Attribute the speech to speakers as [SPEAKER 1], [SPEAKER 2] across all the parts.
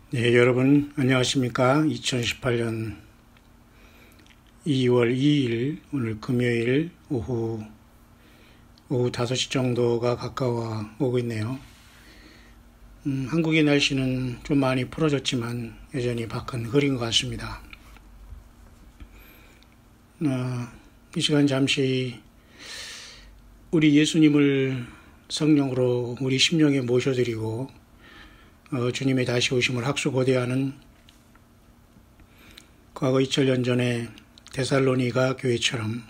[SPEAKER 1] 네, 여러분 안녕하십니까? 2018년 2월 2일 오늘 금요일 오후 5시 정도가 가까워 오고 있네요. 한국의 날씨는 좀 많이 풀어졌지만 여전히 밖은 흐린 것 같습니다. 이 시간 잠시 우리 예수님을 성령으로 우리 심령에 모셔드리고 주님의 다시 오심을 학수고대하는 과거 2000년 전에 데살로니가 교회처럼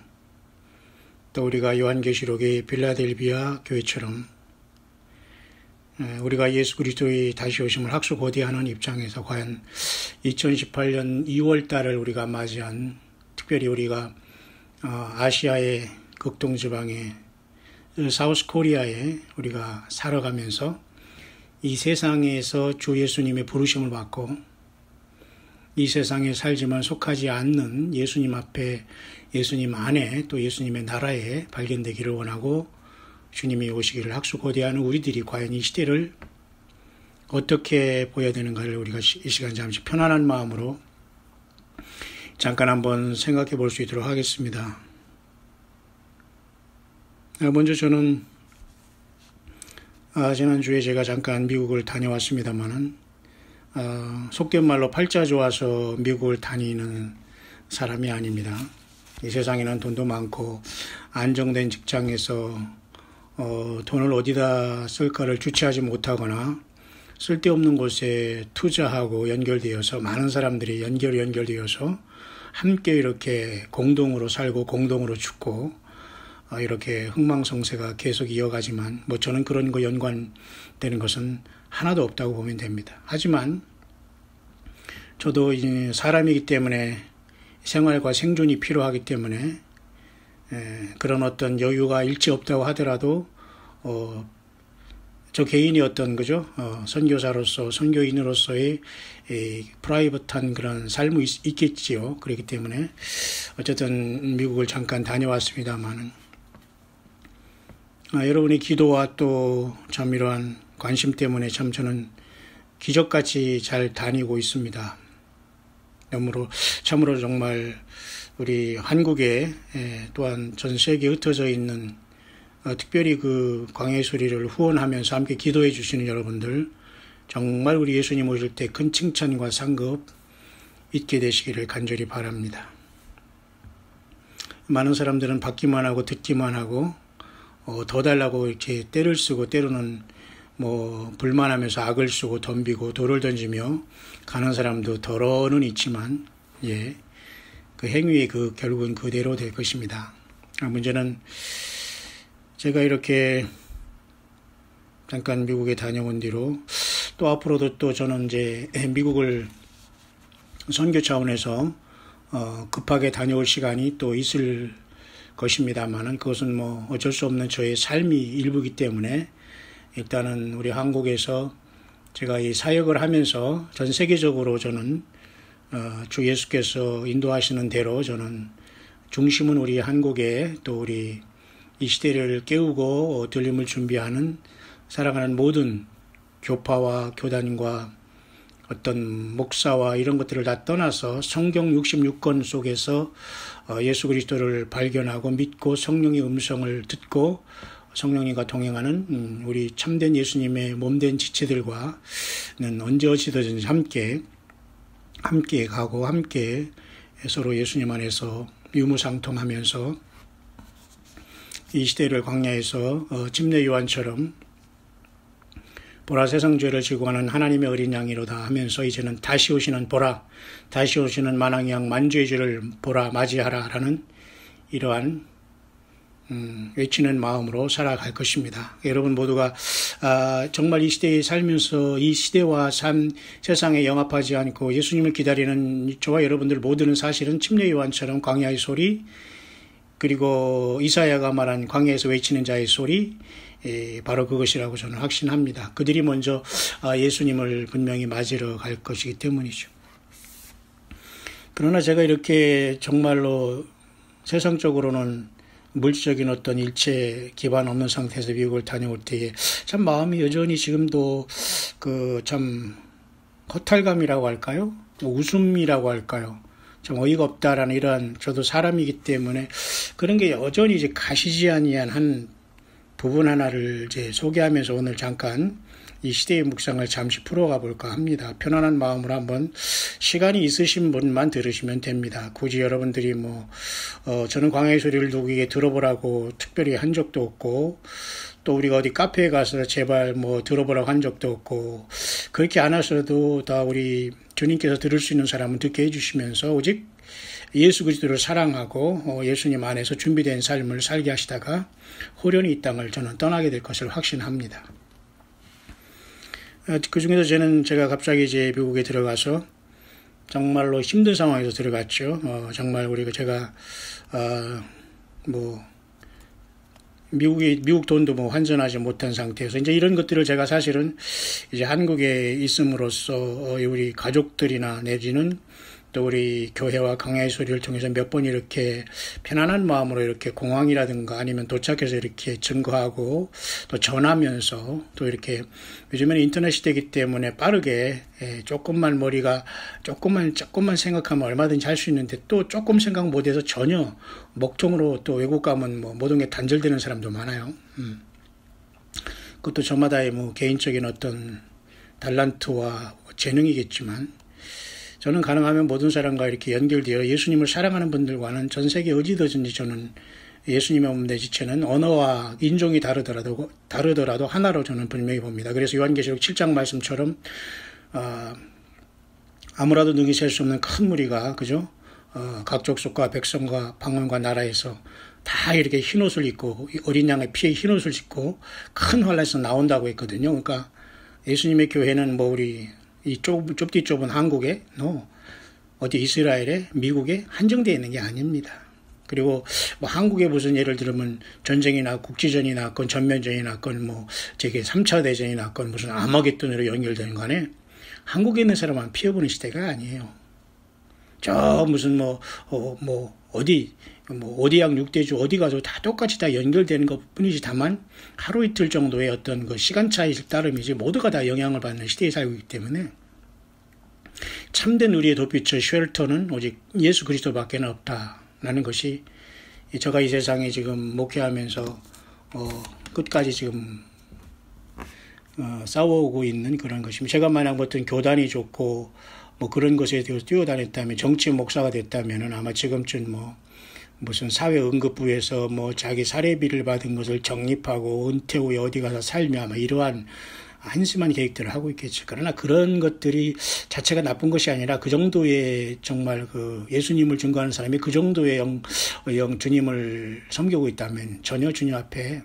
[SPEAKER 1] 또 우리가 요한계시록의 빌라델비아 교회처럼 우리가 예수 그리스도의 다시 오심을 학수고대하는 입장에서 과연 2018년 2월 달을 우리가 맞이한 특별히 우리가 아시아의 극동지방의 사우스 코리아에 우리가 살아가면서 이 세상에서 주 예수님의 부르심을 받고 이 세상에 살지만 속하지 않는 예수님 앞에 예수님 안에 또 예수님의 나라에 발견되기를 원하고 주님이 오시기를 학수고대하는 우리들이 과연 이 시대를 어떻게 보여야 되는가를 우리가 이 시간 잠시 편안한 마음으로 잠깐 한번 생각해 볼 수 있도록 하겠습니다. 먼저 저는 지난주에 제가 잠깐 미국을 다녀왔습니다만은 속된 말로 팔자 좋아서 미국을 다니는 사람이 아닙니다. 이 세상에는 돈도 많고 안정된 직장에서 돈을 어디다 쓸까를 주체하지 못하거나 쓸데없는 곳에 투자하고 연결되어서 많은 사람들이 연결되어서 함께 이렇게 공동으로 살고 공동으로 죽고 이렇게 흥망성쇠가 계속 이어가지만 저는 그런 거 연관되는 것은 하나도 없다고 보면 됩니다. 하지만 저도 사람이기 때문에 생활과 생존이 필요하기 때문에 그런 어떤 여유가 일체 없다고 하더라도 저 개인이 선교사로서 선교인으로서의 프라이빗한 그런 삶이 있겠지요. 그렇기 때문에 어쨌든 미국을 잠깐 다녀왔습니다만은 여러분의 기도와 또 참 이러한 관심 때문에 참 저는 기적같이 잘 다니고 있습니다. 참으로 정말 우리 한국에 또한 전 세계에 흩어져 있는 특별히 그 광야의 소리를 후원하면서 함께 기도해 주시는 여러분들 정말 우리 예수님 오실 때 큰 칭찬과 상급 있게 되시기를 간절히 바랍니다. 많은 사람들은 받기만 하고 듣기만 하고 더 달라고 이렇게 때를 쓰고 때로는 불만하면서 악을 쓰고 덤비고 돌을 던지며 가는 사람도 더러는 있지만 그 행위의 결국은 그대로 될 것입니다. 문제는 제가 이렇게 잠깐 미국에 다녀온 뒤로 또 앞으로도 또 저는 이제 미국을 선교 차원에서 급하게 다녀올 시간이 또 있을 것입니다만은 그것은 어쩔 수 없는 저의 삶이 일부이기 때문에 일단은 우리 한국에서 제가 이 사역을 하면서 전 세계적으로 저는 주 예수께서 인도하시는 대로 저는 중심은 우리 한국에 또 우리 이 시대를 깨우고 들림을 준비하는 살아가는 모든 교파와 교단과 어떤 목사와 이런 것들을 다 떠나서 성경 66권 속에서 예수 그리스도를 발견하고 믿고 성령의 음성을 듣고 성령님과 동행하는 우리 참된 예수님의 몸된 지체들과는 언제 어찌든지 함께 가고 함께 서로 예수님 안에서 유무상통하면서 이 시대를 광야에서 침례 요한처럼 보라 세상 죄를 지고 가는 하나님의 어린 양이로다 하면서 이제는 다시 오시는 만왕의 양 만주의 주를 보라 맞이하라 라는 이러한 외치는 마음으로 살아갈 것입니다. 여러분 모두가 정말 이 시대에 살면서 이 시대와 세상에 영합하지 않고 예수님을 기다리는 저와 여러분들 모두는 사실은 침례 요한처럼 광야의 소리 그리고 이사야가 말한 광야에서 외치는 자의 소리 바로 그것이라고 저는 확신합니다. 그들이 먼저 예수님을 분명히 맞으러 갈 것이기 때문이죠. 그러나 제가 이렇게 정말로 세상적으로는 물질적인 어떤 일체 기반 없는 상태에서 미국을 다녀올 때에 참 마음이 여전히 지금도 참 허탈감이라고 할까요? 웃음이라고 할까요? 좀 어이가 없다라는 이러한, 저도 사람이기 때문에 그런 게 여전히 이제 가시지 아니한 한 부분 하나를 이제 소개하면서 오늘 잠깐 이 시대의 묵상을 잠시 풀어가 볼까 합니다. 편안한 마음으로 한번 시간이 있으신 분만 들으시면 됩니다. 굳이 여러분들이 저는 광야의 소리를 누구에게 들어보라고 특별히 한 적도 없고, 또 우리가 어디 카페에 가서 제발 들어보라고 한 적도 없고, 그렇게 안 하셔도 다 우리 주님께서 들을 수 있는 사람은 듣게 해주시면서 오직 예수 그리스도를 사랑하고 예수님 안에서 준비된 삶을 살게 하시다가 호련히 이 땅을 저는 떠나게 될 것을 확신합니다. 그 중에서 제가 갑자기 이제 미국에 들어가서 정말로 힘든 상황에서 들어갔죠. 정말 제가 미국 돈도 환전하지 못한 상태에서 이제 이런 것들을 제가 사실은 이제 한국에 있음으로써 우리 가족들이나 내지는 또 우리 교회와 광야의 소리를 통해서 몇 번 이렇게 편안한 마음으로 이렇게 공항이라든가 아니면 도착해서 이렇게 증거하고 또 전하면서 또 이렇게 요즘에는 인터넷 시대이기 때문에 빠르게 조금만 생각하면 얼마든지 할 수 있는데 또 조금 생각 못해서 전혀 먹통으로 또 외국 가면 모든 게 단절되는 사람도 많아요. 그것도 저마다의 개인적인 어떤 달란트와 재능이겠지만 저는 가능하면 모든 사람과 이렇게 연결되어 예수님을 사랑하는 분들과는 전 세계 어디든지 저는 예수님의 몸 내 지체는 언어와 인종이 다르더라도 하나로 저는 분명히 봅니다. 그래서 요한계시록 7장 말씀처럼 아무라도 능히 셀 수 없는 큰 무리가 그죠? 각 족속과 백성과 방언과 나라에서 다 이렇게 흰옷을 입고 어린 양의 피에 흰옷을 입고 큰 환란에서 나온다고 했거든요. 그러니까 예수님의 교회는 우리 이 좁디 좁은 한국에, 어디 이스라엘에, 미국에 한정되어 있는 게 아닙니다. 그리고 한국에 무슨 예를 들면 전쟁이 났건 국지전이 났건 전면전이 났건 저게 3차 대전이 났건 무슨 아마겟돈으로 연결되는 간에 한국에 있는 사람은 피해보는 시대가 아니에요. 저 무슨 어디양 6대주 어디 가도 다 똑같이 다 연결되는 것 뿐이지 다만 하루 이틀 정도의 어떤 그 시간 차이 따름이지 모두가 다 영향을 받는 시대에 살고 있기 때문에 참된 우리의 도피처 쉘터는 오직 예수 그리스도밖에 없다라는 것이 제가 이 세상에 지금 목회하면서 끝까지 지금 싸워오고 있는 그런 것입니다. 제가 만약 어떤 교단이 좋고 그런 것에 대해서 뛰어다녔다면 정치 목사가 됐다면 아마 지금쯤 무슨 사회응급부에서 자기 사례비를 받은 것을 적립하고 은퇴 후에 어디 가서 살며 아마 이러한 한심한 계획들을 하고 있겠죠. 그러나 그런 것들이 자체가 나쁜 것이 아니라 그 정도의 정말 예수님을 증거하는 사람이 그 정도의 주님을 섬기고 있다면 전혀 주님 앞에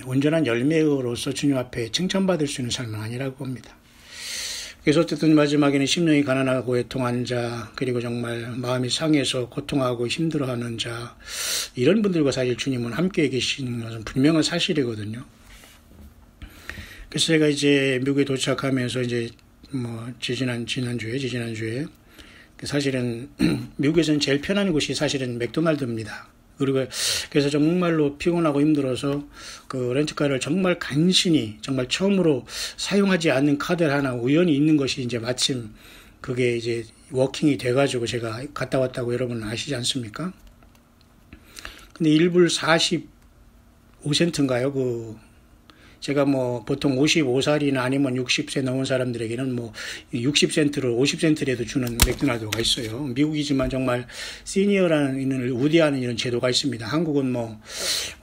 [SPEAKER 1] 온전한 열매로서 주님 앞에 칭찬받을 수 있는 삶은 아니라고 봅니다. 그래서 어쨌든 마지막에는 심령이 가난하고 애통한 자, 그리고 정말 마음이 상해서 고통하고 힘들어하는 자, 이런 분들과 사실 주님은 함께 계시는 것은 분명한 사실이거든요. 그래서 제가 이제 미국에 도착하면서 이제 지지난주에 사실은 미국에서는 제일 편한 곳이 사실은 맥도날드입니다. 그리고 그래서 정말로 피곤하고 힘들어서 그 렌트카를 정말 간신히 정말 처음으로 사용하지 않는 카드를 하나 우연히 있는 것이 이제 마침 그게 이제 워킹이 돼가지고 제가 갔다 왔다고 여러분 아시지 않습니까? 근데 1불 45센트인가요? 제가 보통 55살이나 아니면 60세 넘은 사람들에게는 60센트를 50센트라도 주는 맥도날드가 있어요. 미국이지만 정말 시니어라는 우대하는 이런 제도가 있습니다. 한국은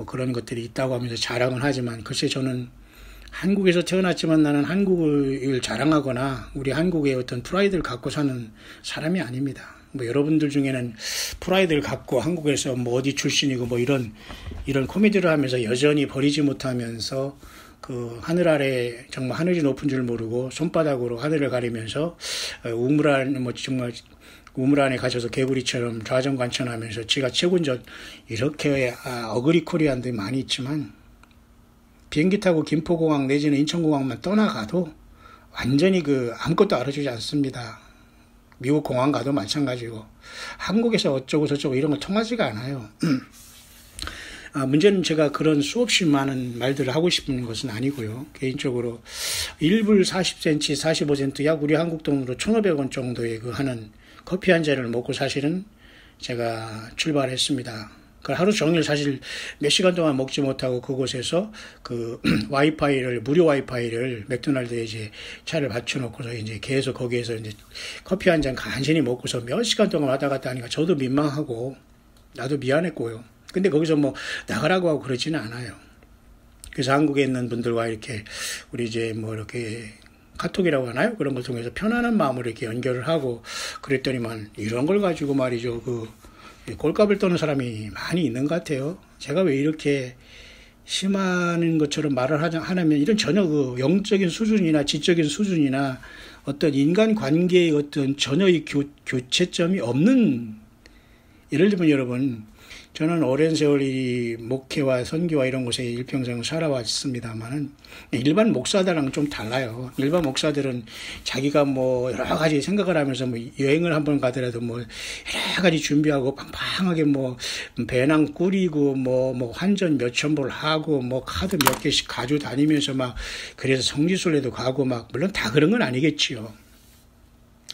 [SPEAKER 1] 그런 것들이 있다고 하면서 자랑은 하지만 글쎄 저는 한국에서 태어났지만 나는 한국을 자랑하거나 우리 한국의 어떤 프라이드를 갖고 사는 사람이 아닙니다. 여러분들 중에는 프라이드를 갖고 한국에서 어디 출신이고 이런 코미디를 하면서 여전히 버리지 못하면서 그 하늘 아래 정말 하늘이 높은 줄 모르고 손바닥으로 하늘을 가리면서 우물 안에 갇혀서 개구리처럼 좌정관천하면서 지가 최고인 줄 이렇게 어그리 코리안들이 많이 있지만 비행기 타고 김포공항 내지는 인천공항만 떠나가도 완전히 아무것도 알아주지 않습니다. 미국 공항 가도 마찬가지고 한국에서 어쩌고 저쩌고 이런 거 통하지가 않아요. 문제는 제가 그런 수없이 많은 말들을 하고 싶은 것은 아니고요. 개인적으로 1불 40cm, 45센트, 약 우리 한국 돈으로 1,500원 정도의 그 하는 커피 한 잔을 먹고 사실은 제가 출발했습니다. 그 하루 종일 사실 몇 시간 동안 먹지 못하고 그곳에서 그 무료 와이파이를 맥도날드에 이제 차를 받쳐놓고서 이제 계속 거기에서 이제 커피 한 잔 간신히 먹고서 몇 시간 동안 왔다 갔다 하니까 저도 민망하고 나도 미안했고요. 근데 거기서 뭐 나가라고 하고 그러지는 않아요. 그래서 한국에 있는 분들과 이렇게 우리 이제 뭐 이렇게 카톡이라고 하나요? 그런 걸 통해서 편안한 마음으로 이렇게 연결을 하고 그랬더니만 이런 걸 가지고 말이죠. 꼴값을 떠는 사람이 많이 있는 것 같아요. 제가 왜 이렇게 심한 것처럼 말을 하냐면 이런 전혀 그 영적인 수준이나 지적인 수준이나 어떤 인간 관계의 어떤 전혀의 교체점이 없는, 예를 들면 여러분, 저는 오랜 세월 이 목회와 선교와 이런 곳에 일평생 살아왔습니다만은 일반 목사들랑 좀 달라요. 일반 목사들은 자기가 뭐 여러 가지 생각을 하면서 뭐 여행을 한번 가더라도 뭐 여러 가지 준비하고 팡팡하게 뭐 배낭 꾸리고 뭐 환전 몇천 불 하고 뭐 카드 몇 개씩 가지고 다니면서 막 그래서 성지순례도 가고 막 물론 다 그런 건 아니겠지요.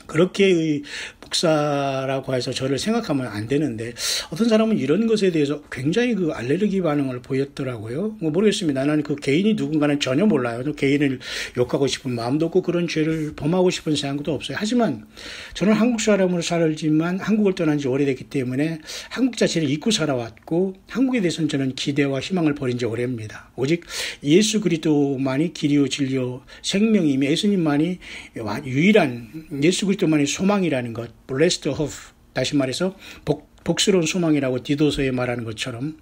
[SPEAKER 1] 그렇게 목사라고 해서 저를 생각하면 안 되는데 어떤 사람은 이런 것에 대해서 굉장히 그 알레르기 반응을 보였더라고요. 뭐 모르겠습니다. 나는 그 개인이 누군가는 전혀 몰라요. 개인을 욕하고 싶은 마음도 없고 그런 죄를 범하고 싶은 생각도 없어요. 하지만 저는 한국 사람으로 살지만 한국을 떠난 지 오래됐기 때문에 한국 자체를 잊고 살아왔고 한국에 대해서는 저는 기대와 희망을 버린 지 오래입니다. 오직 예수 그리스도만이 길이요 진리요 생명이며 예수님만이 유일한 예수 그리스도만의 소망이라는 것, blessed hope, 다시 말해서 복스러운 소망이라고 디도서에 말하는 것처럼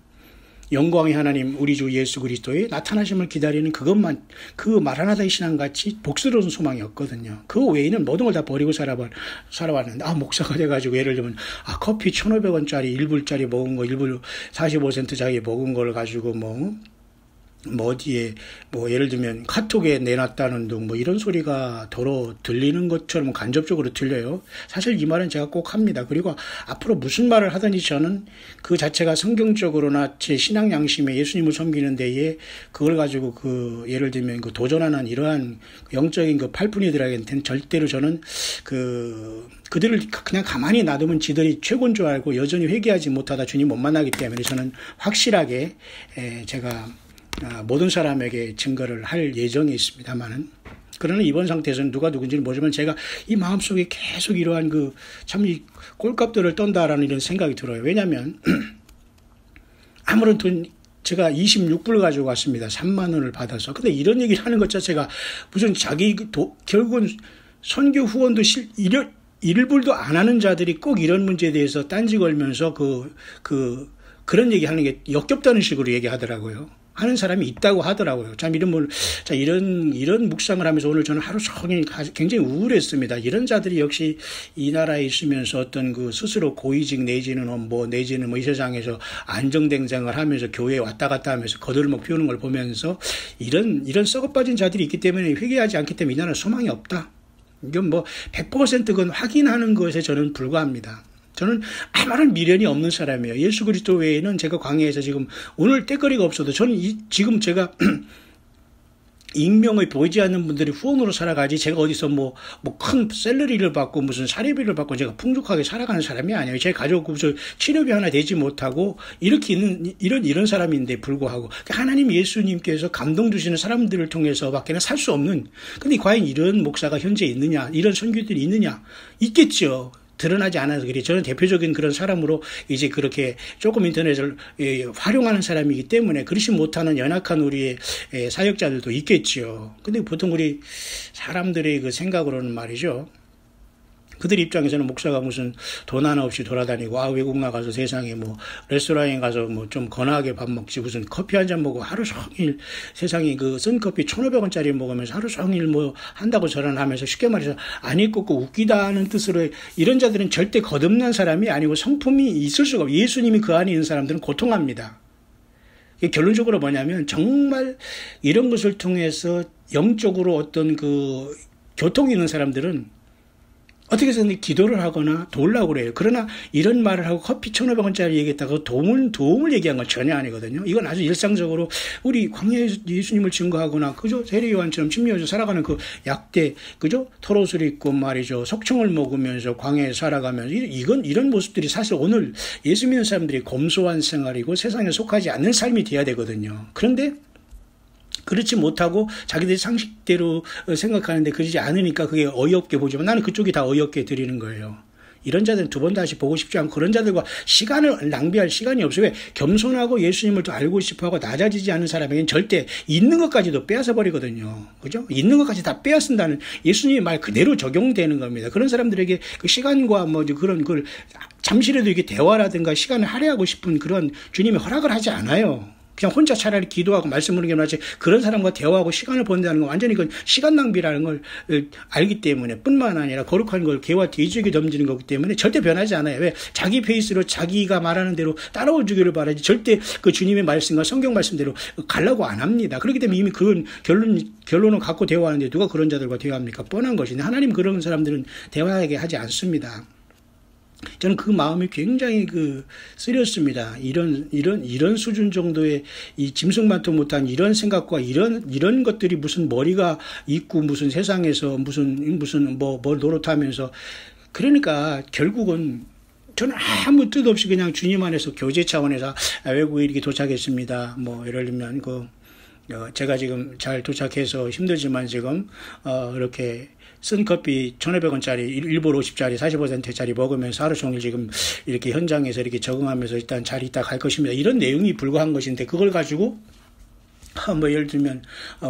[SPEAKER 1] 영광의 하나님 우리 주 예수 그리스도의 나타나심을 기다리는 그것만, 그 말 하나 대신한같이 복스러운 소망이었거든요. 그 외에는 모든 걸 다 버리고 살아왔는데 목사가 돼가지고 예를 들면 커피 1,500원짜리 1불짜리 먹은 거 1불 45센트짜리 먹은 걸 가지고 어디에 예를 들면 카톡에 내놨다는 둥 이런 소리가 더러 들리는 것처럼 간접적으로 들려요. 사실 이 말은 제가 꼭 합니다. 그리고 앞으로 무슨 말을 하든지 저는 그 자체가 성경적으로나 제 신앙 양심에 예수님을 섬기는 데에 그걸 가지고 예를 들면 도전하는 이러한 영적인 팔푼이들에게는 절대로 저는 그들을 그냥 가만히 놔두면 지들이 최고인 줄 알고 여전히 회개하지 못하다 주님 못 만나기 때문에 저는 확실하게 제가 모든 사람에게 증거를 할 예정이 있습니다만은, 그러나 이번 상태에서는 누가 누군지는 모르지만 제가 이 마음속에 계속 이러한 이 꼴값들을 떤다라는 이런 생각이 들어요. 왜냐하면 아무런 제가 26불 가지고 왔습니다. 3만 원을 받아서. 근데 이런 얘기를 하는 것 자체가 무슨 결국은 선교 후원도 1불도 안 하는 자들이 꼭 이런 문제에 대해서 딴지 걸면서 그런 얘기 하는 게 역겹다는 식으로 얘기하더라고요. 하는 사람이 있다고 하더라고요. 이런 묵상을 하면서 오늘 저는 하루 종일 굉장히 우울했습니다. 이런 자들이 역시 이 나라에 있으면서 어떤 스스로 고위직 내지는 이 세상에서 안정된 생활을 하면서 교회에 왔다 갔다 하면서 거들먹 피우는 걸 보면서 이런 썩어빠진 자들이 있기 때문에 회개하지 않기 때문에 이 나라는 소망이 없다. 이건 100% 그건 확인하는 것에 저는 불과합니다. 저는 아무런 미련이 없는 사람이에요. 예수 그리스도 외에는 제가 광야에서 지금 오늘 때거리가 없어도 저는 지금 제가 익명의 보이지 않는 분들이 후원으로 살아가지 제가 어디서 큰 샐러리를 받고 무슨 사례비를 받고 제가 풍족하게 살아가는 사람이 아니에요. 제 가족 치료비 하나 되지 못하고 이렇게 있는 이런 사람인데 불구하고 하나님 예수님께서 감동 주시는 사람들을 통해서밖에는 살 수 없는, 근데 과연 이런 목사가 현재 있느냐, 이런 선교들이 있느냐, 있겠죠. 드러나지 않아서 그래. 저는 대표적인 그런 사람으로 이제 그렇게 조금 인터넷을 활용하는 사람이기 때문에 그렇지 못하는 연약한 우리의 사역자들도 있겠지요. 근데 보통 우리 사람들의 생각으로는 말이죠. 그들 입장에서는 목사가 무슨 돈 하나 없이 돌아다니고 외국 나가서 세상에 레스토랑에 가서 좀 건하게 밥 먹지 무슨 커피 한 잔 먹고 하루 종일 세상에 쓴 커피 1,500원짜리 먹으면서 하루 종일 한다고 전환하면서 쉽게 말해서 안 읽고 웃기다는 뜻으로 이런 자들은 절대 거듭난 사람이 아니고 성품이 있을 수가 없어요. 예수님이 그 안에 있는 사람들은 고통합니다. 결론적으로 뭐냐면 정말 이런 것을 통해서 영적으로 어떤 교통이 있는 사람들은 어떻게 해서 기도를 하거나 도우려고 그래요. 그러나 이런 말을 하고 커피 1,500원짜리 얘기했다고 도움을 얘기한 건 전혀 아니거든요. 이건 아주 일상적으로 우리 광야에서 예수님을 증거하거나, 그죠? 세례 요한처럼 10년을 살아가는 그 약대, 그죠? 털옷을 입고 말이죠. 석청을 먹으면서 광야에 살아가면서, 이런 모습들이 사실 오늘 예수 믿는 사람들이 검소한 생활이고 세상에 속하지 않는 삶이 돼야 되거든요. 그런데 그렇지 못하고 자기들이 상식대로 생각하는데 그러지 않으니까 그게 어이없게 보지만 나는 그쪽이 다 어이없게 드리는 거예요. 이런 자들은 두 번 다시 보고 싶지 않고 그런 자들과 시간을 낭비할 시간이 없어요. 왜? 겸손하고 예수님을 또 알고 싶어하고 낮아지지 않은 사람에게는 절대 있는 것까지도 빼앗아 버리거든요. 그죠? 있는 것까지 다 빼앗는다는 예수님의 말 그대로 적용되는 겁니다. 그런 사람들에게 그 시간과 뭐 그런 걸 잠시라도 이게 대화라든가 시간을 할애하고 싶은 그런 주님이 허락을 하지 않아요. 그냥 혼자 차라리 기도하고 말씀 보는 게 낫지 그런 사람과 대화하고 시간을 보낸다는 건 완전히 그 시간 낭비라는 걸 알기 때문에 뿐만 아니라 거룩한 걸 개와 돼지에게 던지는 거기 때문에 절대 변하지 않아요. 왜? 자기 페이스로 자기가 말하는 대로 따라오 주기를 바라지 절대 그 주님의 말씀과 성경 말씀대로 가려고 안 합니다. 그렇기 때문에 이미 그건 결론을 갖고 대화하는데 누가 그런 자들과 대화합니까? 뻔한 것인데 하나님 그런 사람들은 대화하게 하지 않습니다. 저는 그 마음이 굉장히 쓰렸습니다. 이런 수준 정도의 이 짐승만도 못한 이런 생각과 이런 것들이 무슨 머리가 있고 무슨 세상에서 무슨 뭘 노릇하면서 그러니까 결국은 저는 아무 뜻 없이 그냥 주님 안에서 교제 차원에서 외국에 이렇게 도착했습니다. 뭐 예를 들면 제가 지금 잘 도착해서 힘들지만 지금 이렇게 쓴 커피 1,500원짜리, 일본 50짜리, 40%짜리 먹으면서 하루 종일 지금 이렇게 현장에서 이렇게 적응하면서 일단 잘 있다 갈 것입니다. 이런 내용이 불과한 것인데 그걸 가지고 뭐 예를 들면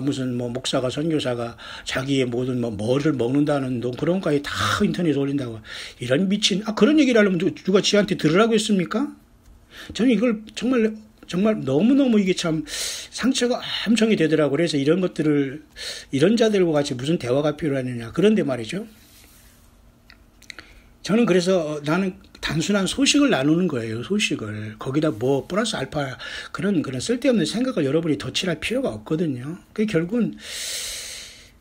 [SPEAKER 1] 무슨 목사가 선교사가 자기의 모든 뭐를 먹는다는 그런 거에 다 인터넷에 올린다고 이런 미친 그런 얘기를 하려면 누가 지한테 들으라고 했습니까? 저는 이걸 정말 너무너무 이게 참 상처가 엄청이 되더라고요. 그래서 이런 것들을, 이런 자들과 같이 무슨 대화가 필요하느냐. 그런데 말이죠. 저는 그래서 나는 단순한 소식을 나누는 거예요. 소식을. 거기다 플러스 알파 그런 쓸데없는 생각을 여러분이 덧칠할 필요가 없거든요. 결국은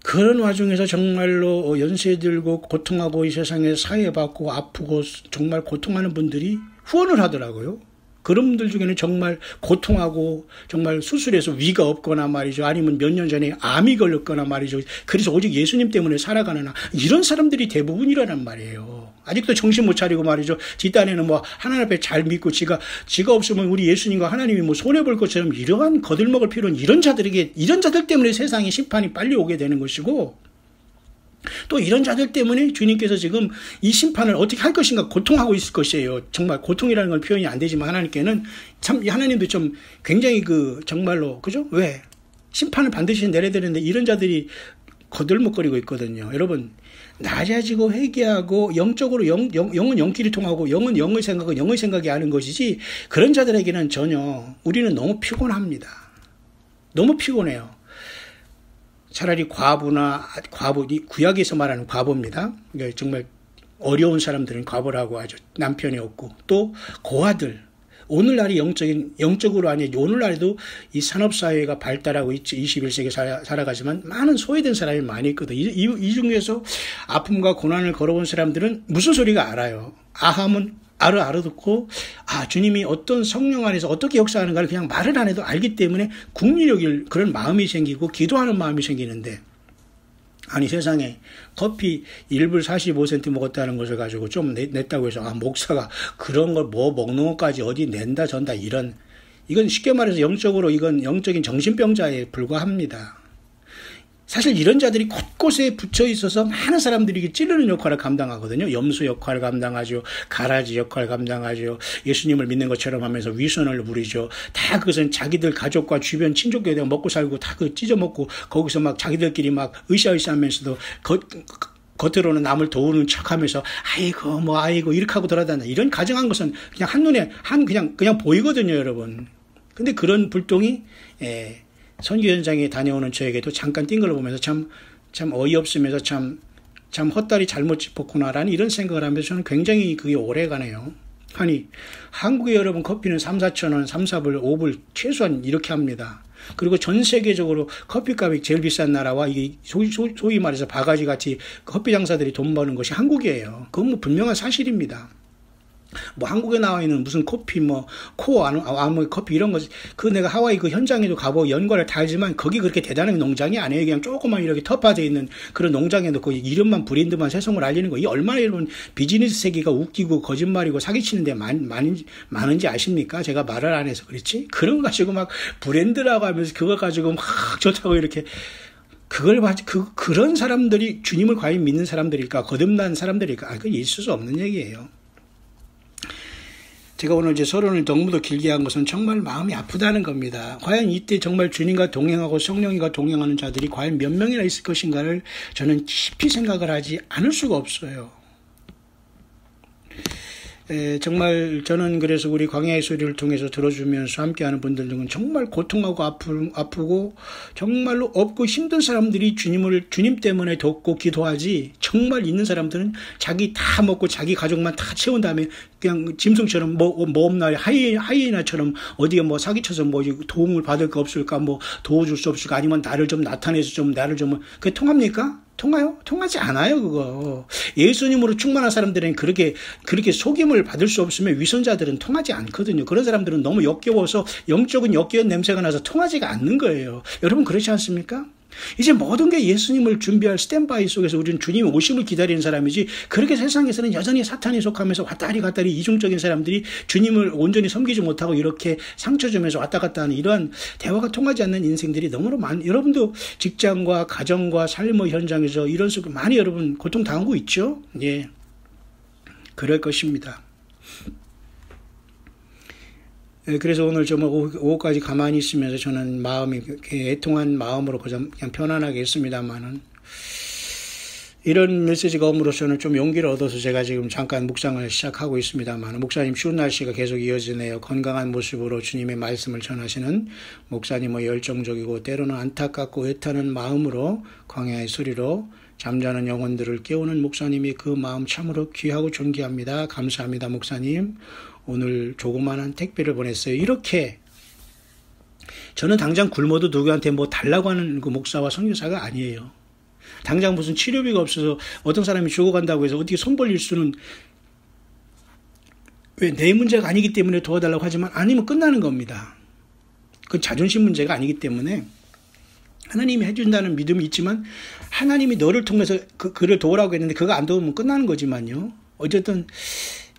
[SPEAKER 1] 그런 와중에서 정말로 연세 들고 고통하고 이 세상에 사회받고 아프고 정말 고통하는 분들이 후원을 하더라고요. 그런 분들 중에는 정말 고통하고 정말 수술해서 위가 없거나 말이죠. 아니면 몇 년 전에 암이 걸렸거나 말이죠. 그래서 오직 예수님 때문에 살아가는 이런 사람들이 대부분이라는 말이에요. 아직도 정신 못 차리고 말이죠. 뒷단에는 하나님 앞에 잘 믿고 지가 없으면 우리 예수님과 하나님이 손해볼 것처럼 이러한 거들먹을 필요는 이런 자들 때문에 세상에 심판이 빨리 오게 되는 것이고 또 이런 자들 때문에 주님께서 지금 이 심판을 어떻게 할 것인가 고통하고 있을 것이에요. 정말 고통이라는 건 표현이 안 되지만 하나님께는 참 하나님도 좀 굉장히 정말로 그죠? 왜? 심판을 반드시 내려야 되는데 이런 자들이 거들먹거리고 있거든요. 여러분 낮아지고 회개하고 영적으로 영은 영끼리 통하고 영은 영의 생각은 영의 생각이 아는 것이지 그런 자들에게는 전혀 우리는 너무 피곤합니다. 너무 피곤해요. 차라리 과부, 구약에서 말하는 과부입니다. 정말 어려운 사람들은 과부라고 하죠. 남편이 없고. 또 고아들. 오늘날이 영적으로 아니 오늘날에도 이 산업사회가 발달하고 있지 21세기 살아가지만 많은 소외된 사람이 많이 있거든. 이 중에서 아픔과 고난을 걸어온 사람들은 무슨 소리가 알아요. 아함은 알아듣고 주님이 어떤 성령 안에서 어떻게 역사하는가를 그냥 말을 안 해도 알기 때문에 국민력일 그런 마음이 생기고 기도하는 마음이 생기는데 아니 세상에 커피 1불 45센트 먹었다는 것을 가지고 좀 냈다고 해서 목사가 그런 걸 먹는 것까지 어디 낸다 전다 이건 쉽게 말해서 영적으로 이건 영적인 정신병자에 불과합니다. 사실 이런 자들이 곳곳에 붙여 있어서 많은 사람들이 찌르는 역할을 감당하거든요. 염소 역할을 감당하죠. 가라지 역할을 감당하죠. 예수님을 믿는 것처럼 하면서 위선을 부리죠. 다 그것은 자기들 가족과 주변 친족에 대해 먹고 살고 다 찢어먹고 거기서 막 자기들끼리 막 으쌰으쌰 하면서도 겉으로는 남을 도우는 척하면서 아이고 이렇게 하고 돌아다닌다. 이런 가정한 것은 그냥 한눈에 그냥 보이거든요, 여러분. 근데 그런 불똥이 선교 현장에 다녀오는 저에게도 잠깐 띵글을 보면서 참 어이없으면서 참 헛다리 잘못 짚었구나라는 이런 생각을 하면서 저는 굉장히 그게 오래가네요. 아니 한국에 여러분 커피는 3, 4천 원, 3, 4불, 5불 최소한 이렇게 합니다. 그리고 전 세계적으로 커피값이 제일 비싼 나라와 이게 소위 말해서 바가지같이 커피 장사들이 돈 버는 것이 한국이에요. 그건 뭐 분명한 사실입니다. 뭐 한국에 나와 있는 무슨 커피 아무 커피 이런 거 그 내가 하와이 그 현장에도 가보고 연관을 다 알지만 거기 그렇게 대단한 농장이 아니에요. 그냥 조그만 이렇게 터파져 있는 그런 농장에 놓고 이름만 브랜드만 세상을 알리는 거. 이 얼마나 이런 비즈니스 세계가 웃기고 거짓말이고 사기치는데 많은지 아십니까? 제가 말을 안 해서 그렇지. 그런 거 가지고 막 브랜드라고 하면서 그거 가지고 막 좋다고 이렇게 그런 사람들이 주님을 과연 믿는 사람들일까? 거듭난 사람들일까? 그건 있을 수 없는 얘기예요. 제가 오늘 이제 서론을 너무도 길게 한 것은 정말 마음이 아프다는 겁니다. 과연 이때 정말 주님과 동행하고 성령님과 동행하는 자들이 과연 몇 명이나 있을 것인가를 저는 깊이 생각을 하지 않을 수가 없어요. 정말 저는 그래서 우리 광야의 소리를 통해서 들어주면서 함께하는 분들 중은 정말 고통하고 아프고 정말로 없고 힘든 사람들이 주님 때문에 돕고 기도하지, 정말 있는 사람들은 자기 다 먹고 자기 가족만 다 채운 다음에 그냥 짐승처럼 뭐 없나 하이에나처럼 어디에 뭐 사기쳐서 뭐 도움을 받을 거 없을까, 뭐 도와줄 수 없을까, 아니면 나를 좀 나타내서 나를 좀 그게 통합니까? 통하요? 통하지 않아요, 그거. 예수님으로 충만한 사람들은 그렇게 속임을 받을 수 없으면 위선자들은 통하지 않거든요. 그런 사람들은 너무 역겨워서 영적인 역겨운 냄새가 나서 통하지가 않는 거예요. 여러분 그렇지 않습니까? 이제 모든 게 예수님을 준비할 스탠바이 속에서 우리는 주님 오심을 기다리는 사람이지, 그렇게 세상에서는 여전히 사탄에 속하면서 왔다리 갔다리 이중적인 사람들이 주님을 온전히 섬기지 못하고 이렇게 상처 주면서 왔다 갔다 하는 이러한 대화가 통하지 않는 인생들이 너무나 여러분도 직장과 가정과 삶의 현장에서 이런 식으로 많이 여러분 고통당하고 있죠? 예. 그럴 것입니다. 그래서 오늘 좀 오후까지 가만히 있으면서 저는 마음이 애통한 마음으로 그냥 편안하게 있습니다만은, 이런 메시지가 옴으로써는 좀 용기를 얻어서 제가 지금 잠깐 묵상을 시작하고 있습니다만, 목사님 추운 날씨가 계속 이어지네요. 건강한 모습으로 주님의 말씀을 전하시는 목사님의 열정적이고 때로는 안타깝고 애타는 마음으로 광야의 소리로 잠자는 영혼들을 깨우는 목사님이 그 마음 참으로 귀하고 존귀합니다. 감사합니다, 목사님. 오늘 조그마한 택배를 보냈어요. 이렇게 저는 당장 굶어도 누구한테 뭐 달라고 하는 그 목사와 선교사가 아니에요. 당장 무슨 치료비가 없어서 어떤 사람이 죽어간다고 해서 어떻게 손 벌릴 수는, 왜 내 문제가 아니기 때문에 도와달라고 하지만 아니면 끝나는 겁니다. 그건 자존심 문제가 아니기 때문에 하나님이 해준다는 믿음이 있지만 하나님이 너를 통해서 그를 도우라고 했는데 그거 안 도우면 끝나는 거지만요. 어쨌든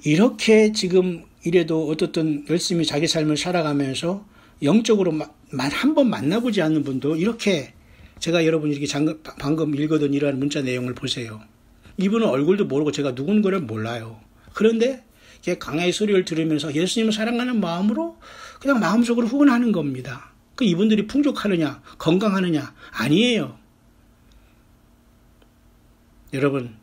[SPEAKER 1] 이렇게 지금 이래도 어떻든 열심히 자기 삶을 살아가면서 영적으로 한 번 만나보지 않는 분도 이렇게, 제가 여러분 이렇게 방금 읽었던 이러한 문자 내용을 보세요. 이분은 얼굴도 모르고 제가 누군가를 몰라요. 그런데 강야의 소리를 들으면서 예수님을 사랑하는 마음으로 그냥 마음속으로 후원하는 겁니다. 그 이분들이 풍족하느냐, 건강하느냐? 아니에요. 여러분,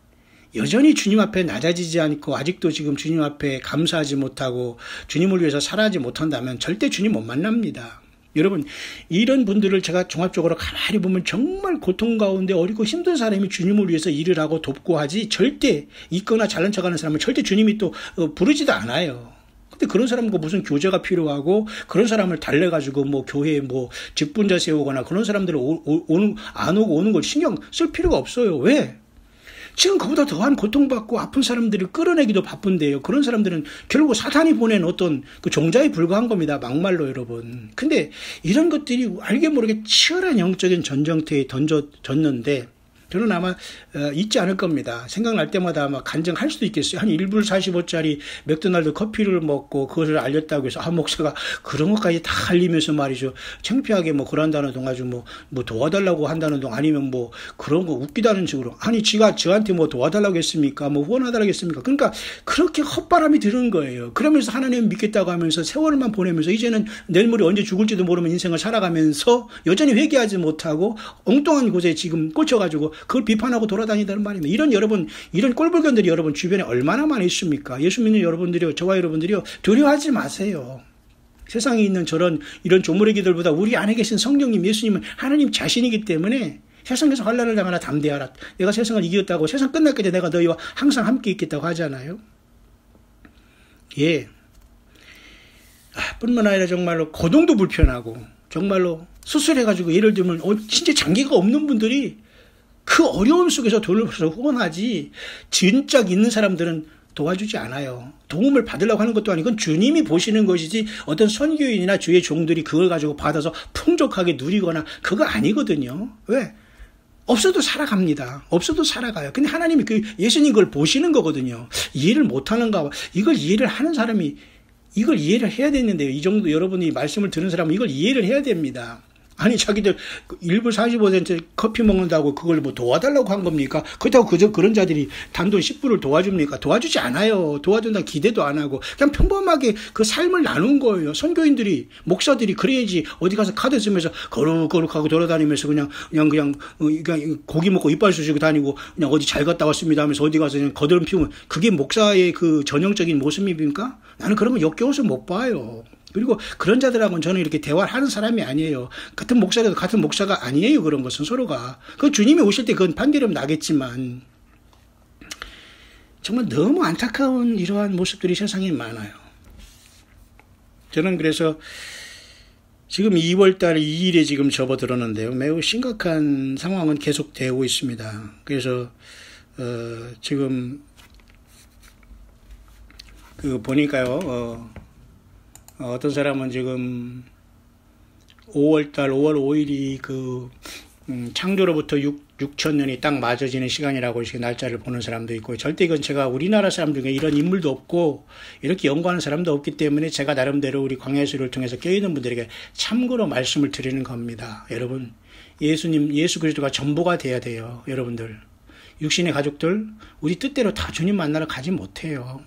[SPEAKER 1] 여전히 주님 앞에 낮아지지 않고 아직도 지금 주님 앞에 감사하지 못하고 주님을 위해서 살아가지 못한다면 절대 주님 못 만납니다. 여러분, 이런 분들을 제가 종합적으로 가만히 보면 정말 고통 가운데 어리고 힘든 사람이 주님을 위해서 일을 하고 돕고 하지, 절대 있거나 잘난 척하는 사람은 절대 주님이 또 부르지도 않아요. 근데 그런 사람과 무슨 교제가 필요하고 그런 사람을 달래가지고 뭐 교회에 뭐 직분자 세우거나 그런 사람들 안 오고 오는 걸 신경 쓸 필요가 없어요. 왜? 지금 그보다 더한 고통받고 아픈 사람들을 끌어내기도 바쁜데요. 그런 사람들은 결국 사탄이 보낸 어떤 그 종자에 불과한 겁니다. 막말로 여러분. 근데 이런 것들이 알게 모르게 치열한 영적인 전쟁터에 던져졌는데 저는 아마 잊지 않을 겁니다. 생각날 때마다 아마 간증할 수도 있겠어요. 한 1불 45짜리 맥도날드 커피를 먹고 그것을 알렸다고 해서 목사가 그런 것까지 다 알리면서 말이죠. 창피하게 뭐 그런다는 동 가지고 뭐 도와달라고 한다는 동 아니면 뭐 그런 거 웃기다는 식으로, 아니 지가 저한테 뭐 도와달라고 했습니까? 뭐 후원하달라고 했습니까? 그러니까 그렇게 헛바람이 드는 거예요. 그러면서 하나님 믿겠다고 하면서 세월만 보내면서 이제는 내일 모레 언제 죽을지도 모르는 인생을 살아가면서 여전히 회개하지 못하고 엉뚱한 곳에 지금 꽂혀가지고 그걸 비판하고 돌아다니다는 말입니다. 이런 꼴불견들이 여러분 주변에 얼마나 많이 있습니까? 예수 믿는 여러분들이요, 저와 여러분들이요, 두려워하지 마세요. 세상에 있는 이런 조무래기들보다 우리 안에 계신 성령님, 예수님은 하나님 자신이기 때문에 세상에서 환난을 당하나 담대하라. 내가 세상을 이겼다고, 세상 끝날 때까지 내가 너희와 항상 함께 있겠다고 하잖아요. 예. 뿐만 아니라 정말로 고통도 불편하고 정말로 수술해가지고 예를 들면 진짜 장기가 없는 분들이 그 어려움 속에서 돈을 벌어서 후원하지 진작 있는 사람들은 도와주지 않아요. 도움을 받으려고 하는 것도 아니고 주님이 보시는 것이지 어떤 선교인이나 주의 종들이 그걸 가지고 받아서 풍족하게 누리거나 그거 아니거든요. 왜? 없어도 살아갑니다. 없어도 살아가요. 근데 하나님이 예수님 그걸 보시는 거거든요. 이해를 못하는가 봐. 이걸 이해를 하는 사람이 이걸 이해를 해야 되는데요. 이 정도 여러분이 말씀을 듣는 사람은 이걸 이해를 해야 됩니다. 아니 자기들 일부 45% 커피 먹는다고 그걸 뭐 도와달라고 한 겁니까? 그렇다고 그런 자들이 단돈 10불을 도와줍니까? 도와주지 않아요. 도와준다 기대도 안 하고 그냥 평범하게 그 삶을 나눈 거예요. 선교인들이 목사들이 그래야지 어디 가서 카드 쓰면서 거룩하고 돌아다니면서 그냥 고기 먹고 이빨 쑤시고 다니고 그냥 어디 잘 갔다 왔습니다 하면서 어디 가서 그냥 거드름 피우면 그게 목사의 그 전형적인 모습입니까? 나는 그런 거 역겨워서 못 봐요. 그리고 그런 자들하고는 저는 이렇게 대화를 하는 사람이 아니에요. 같은 목사라도 같은 목사가 아니에요. 그런 것은 서로가. 그 주님이 오실 때 그건 판결은 나겠지만 정말 너무 안타까운 이러한 모습들이 세상에 많아요. 저는 그래서 지금 2월달 2일에 지금 접어들었는데요. 매우 심각한 상황은 계속되고 있습니다. 그래서 지금 보니까요. 어떤 사람은 지금 5월 5일이 창조로부터 6,000년이 딱 맞아지는 시간이라고 이렇게 날짜를 보는 사람도 있고, 절대 이건 제가 우리나라 사람 중에 이런 인물도 없고, 이렇게 연구하는 사람도 없기 때문에 제가 나름대로 우리 광야수를 통해서 깨어있는 분들에게 참고로 말씀을 드리는 겁니다. 여러분, 예수 그리스도가 전부가 돼야 돼요. 여러분들. 육신의 가족들, 우리 뜻대로 다 주님 만나러 가지 못해요.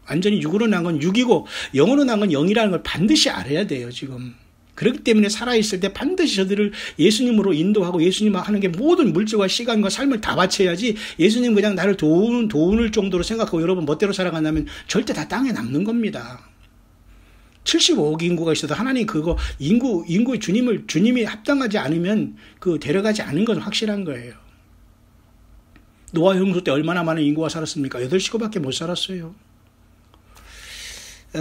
[SPEAKER 1] 완전히 육으로 난 건 육이고 영으로 난 건 영이라는 걸 반드시 알아야 돼요. 지금 그렇기 때문에 살아있을 때 반드시 저들을 예수님으로 인도하고 예수님 하는 게 모든 물질과 시간과 삶을 다 바쳐야지, 예수님 그냥 나를 도울 정도로 생각하고 여러분 멋대로 살아간다면 절대 다 땅에 남는 겁니다. 75억 인구가 있어도 하나님 그거 인구 주님이 합당하지 않으면 데려가지 않은 건 확실한 거예요. 노아 홍수 때 얼마나 많은 인구가 살았습니까? 8시간밖에 못 살았어요.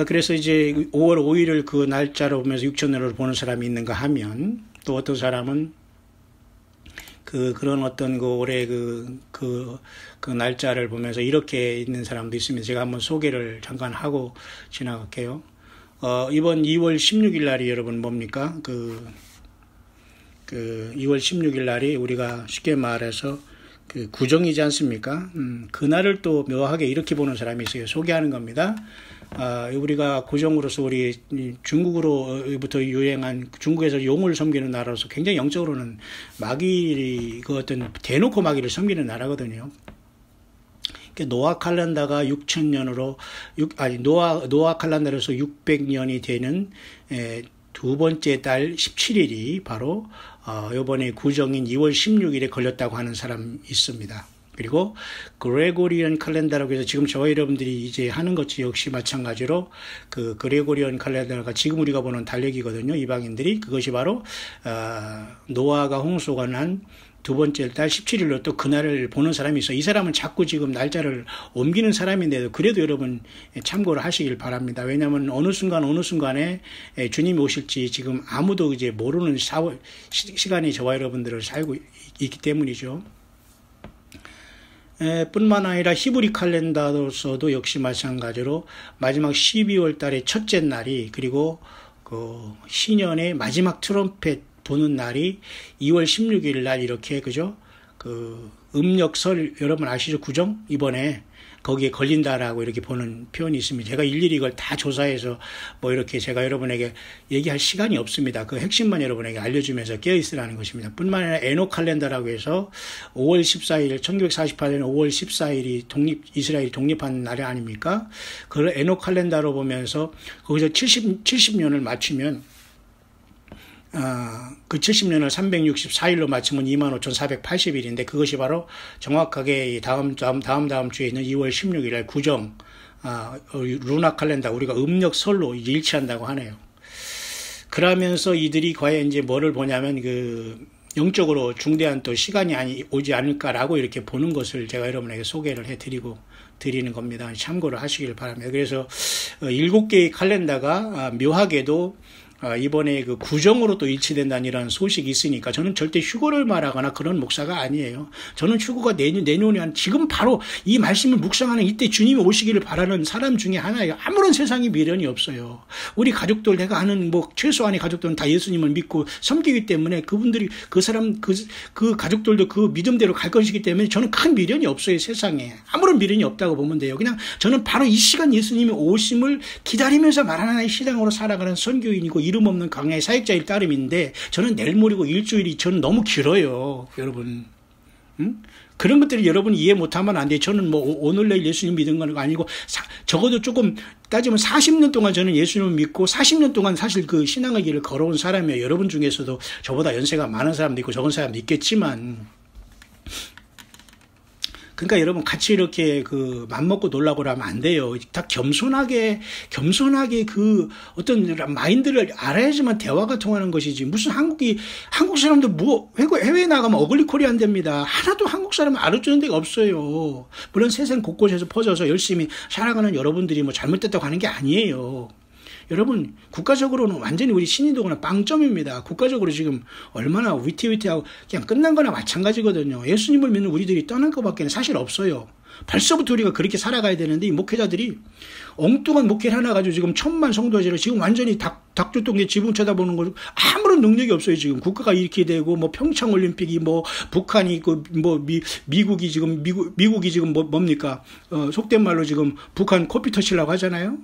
[SPEAKER 1] 그래서 이제 5월 5일을 그 날짜로 보면서 6,000년으로 보는 사람이 있는가 하면, 또 어떤 사람은 그런 어떤 올해 그 날짜를 보면서 이렇게 있는 사람도 있습니다. 제가 한번 소개를 잠깐 하고 지나갈게요. 이번 2월 16일 날이 여러분 뭡니까? 2월 16일 날이 우리가 쉽게 말해서 구정이지 않습니까? 그날을 또 묘하게 이렇게 보는 사람이 있어요. 소개하는 겁니다. 우리가 고정으로서 우리 중국으로부터 유행한, 중국에서 용을 섬기는 나라로서 굉장히 영적으로는 마귀, 어떤 대놓고 마귀를 섬기는 나라거든요. 노아 칼렌다가 6,000년으로, 노아 칼렌다로서 600년이 되는 두 번째 달 17일이 바로 이번에 구정인 2월 16일에 걸렸다고 하는 사람이 있습니다. 그리고 그레고리안 칼렌다라고 해서 지금 저와 여러분들이 이제 하는 것이 역시 마찬가지로 그레고리안 칼렌다가 지금 우리가 보는 달력이거든요. 이방인들이. 그것이 바로 노아가 홍수가 난 두 번째 달 17일로 또 그날을 보는 사람이 있어요. 이 사람은 자꾸 지금 날짜를 옮기는 사람인데도 그래도 여러분 참고를 하시길 바랍니다. 왜냐하면 어느 순간에 주님이 오실지 지금 아무도 이제 모르는 시간이 저와 여러분들을 살고 있기 때문이죠. 뿐만 아니라 히브리 칼렌다로서도 역시 마찬가지로 마지막 12월 달의 첫째 날이, 그리고 신년의 마지막 트럼펫 보는 날이 2월 16일 날 이렇게, 그죠? 음력설 여러분 아시죠? 구정? 이번에 거기에 걸린다라고 이렇게 보는 표현이 있습니다. 제가 일일이 이걸 다 조사해서 이렇게 제가 여러분에게 얘기할 시간이 없습니다. 그 핵심만 여러분에게 알려주면서 깨어있으라는 것입니다. 뿐만 아니라 에노 칼렌다라고 해서 5월 14일, 1948년 5월 14일이 이스라엘이 독립한 날이 아닙니까? 그걸 에노 칼렌다로 보면서 거기서 70년을 맞추면, 그 70년을 364일로 맞추면 25,480일인데 그것이 바로 정확하게 다음 주에 있는 2월 16일 구정, 루나 칼렌다, 우리가 음력설로 일치한다고 하네요. 그러면서 이들이 과연 이제 뭐를 보냐면 영적으로 중대한 또 시간이 오지 않을까라고 이렇게 보는 것을 제가 여러분에게 소개를 드리는 겁니다. 참고를 하시길 바랍니다. 그래서 7개의 칼렌다가 묘하게도 이번에 그 구정으로 또 일치된다는 이런 소식이 있으니까 저는 절대 휴거를 말하거나 그런 목사가 아니에요. 저는 휴거가 내년에 지금 바로 이 말씀을 묵상하는 이때 주님이 오시기를 바라는 사람 중에 하나예요. 아무런 세상에 미련이 없어요. 우리 가족들, 내가 아는 뭐 최소한의 가족들은 다 예수님을 믿고 섬기기 때문에 그분들이 그 가족들도 그 믿음대로 갈 것이기 때문에 저는 큰 미련이 없어요. 세상에 아무런 미련이 없다고 보면 돼요. 그냥 저는 바로 이 시간 예수님이 오심을 기다리면서 말 하나의 신앙으로 살아가는 선교인이고 이름 없는 강야의 사역자일 따름인데 저는 내일 모레고 일주일이 저는 너무 길어요. 여러분. 그런 것들을 여러분이 이해 못하면 안 돼요. 저는 뭐 오늘 내일 예수님 믿은 건 아니고 적어도 조금 따지면 40년 동안 저는 예수님을 믿고 40년 동안 사실 그 신앙의 길을 걸어온 사람이에요. 여러분 중에서도 저보다 연세가 많은 사람도 있고 적은 사람도 있겠지만 그러니까 여러분 같이 이렇게 그 맘먹고 놀라고 하면 안 돼요. 다 겸손하게 그 어떤 마인드를 알아야지만 대화가 통하는 것이지. 무슨 한국 사람들 뭐 해외에 나가면 어글리 코리안 됩니다. 하나도 한국 사람을 알아주는 데가 없어요. 물론 세상 곳곳에서 퍼져서 열심히 살아가는 여러분들이 뭐 잘못됐다고 하는 게 아니에요. 여러분 국가적으로는 완전히 우리 신인도구나 빵점입니다. 국가적으로 지금 얼마나 위태위태하고 그냥 끝난 거나 마찬가지거든요. 예수님을 믿는 우리들이 떠난 것밖에 사실 없어요. 벌써부터 우리가 그렇게 살아가야 되는데 이 목회자들이 엉뚱한 목회를 하나 가지고 지금 1000만 성도제로 지금 완전히 닭주똥에 지붕 쳐다보는 거 아무런 능력이 없어요. 지금 국가가 이렇게 되고 뭐 평창 올림픽이 뭐 북한이 있고 뭐 미국이 지금 뭡니까 속된 말로 지금 북한 코피 터치려고 하잖아요.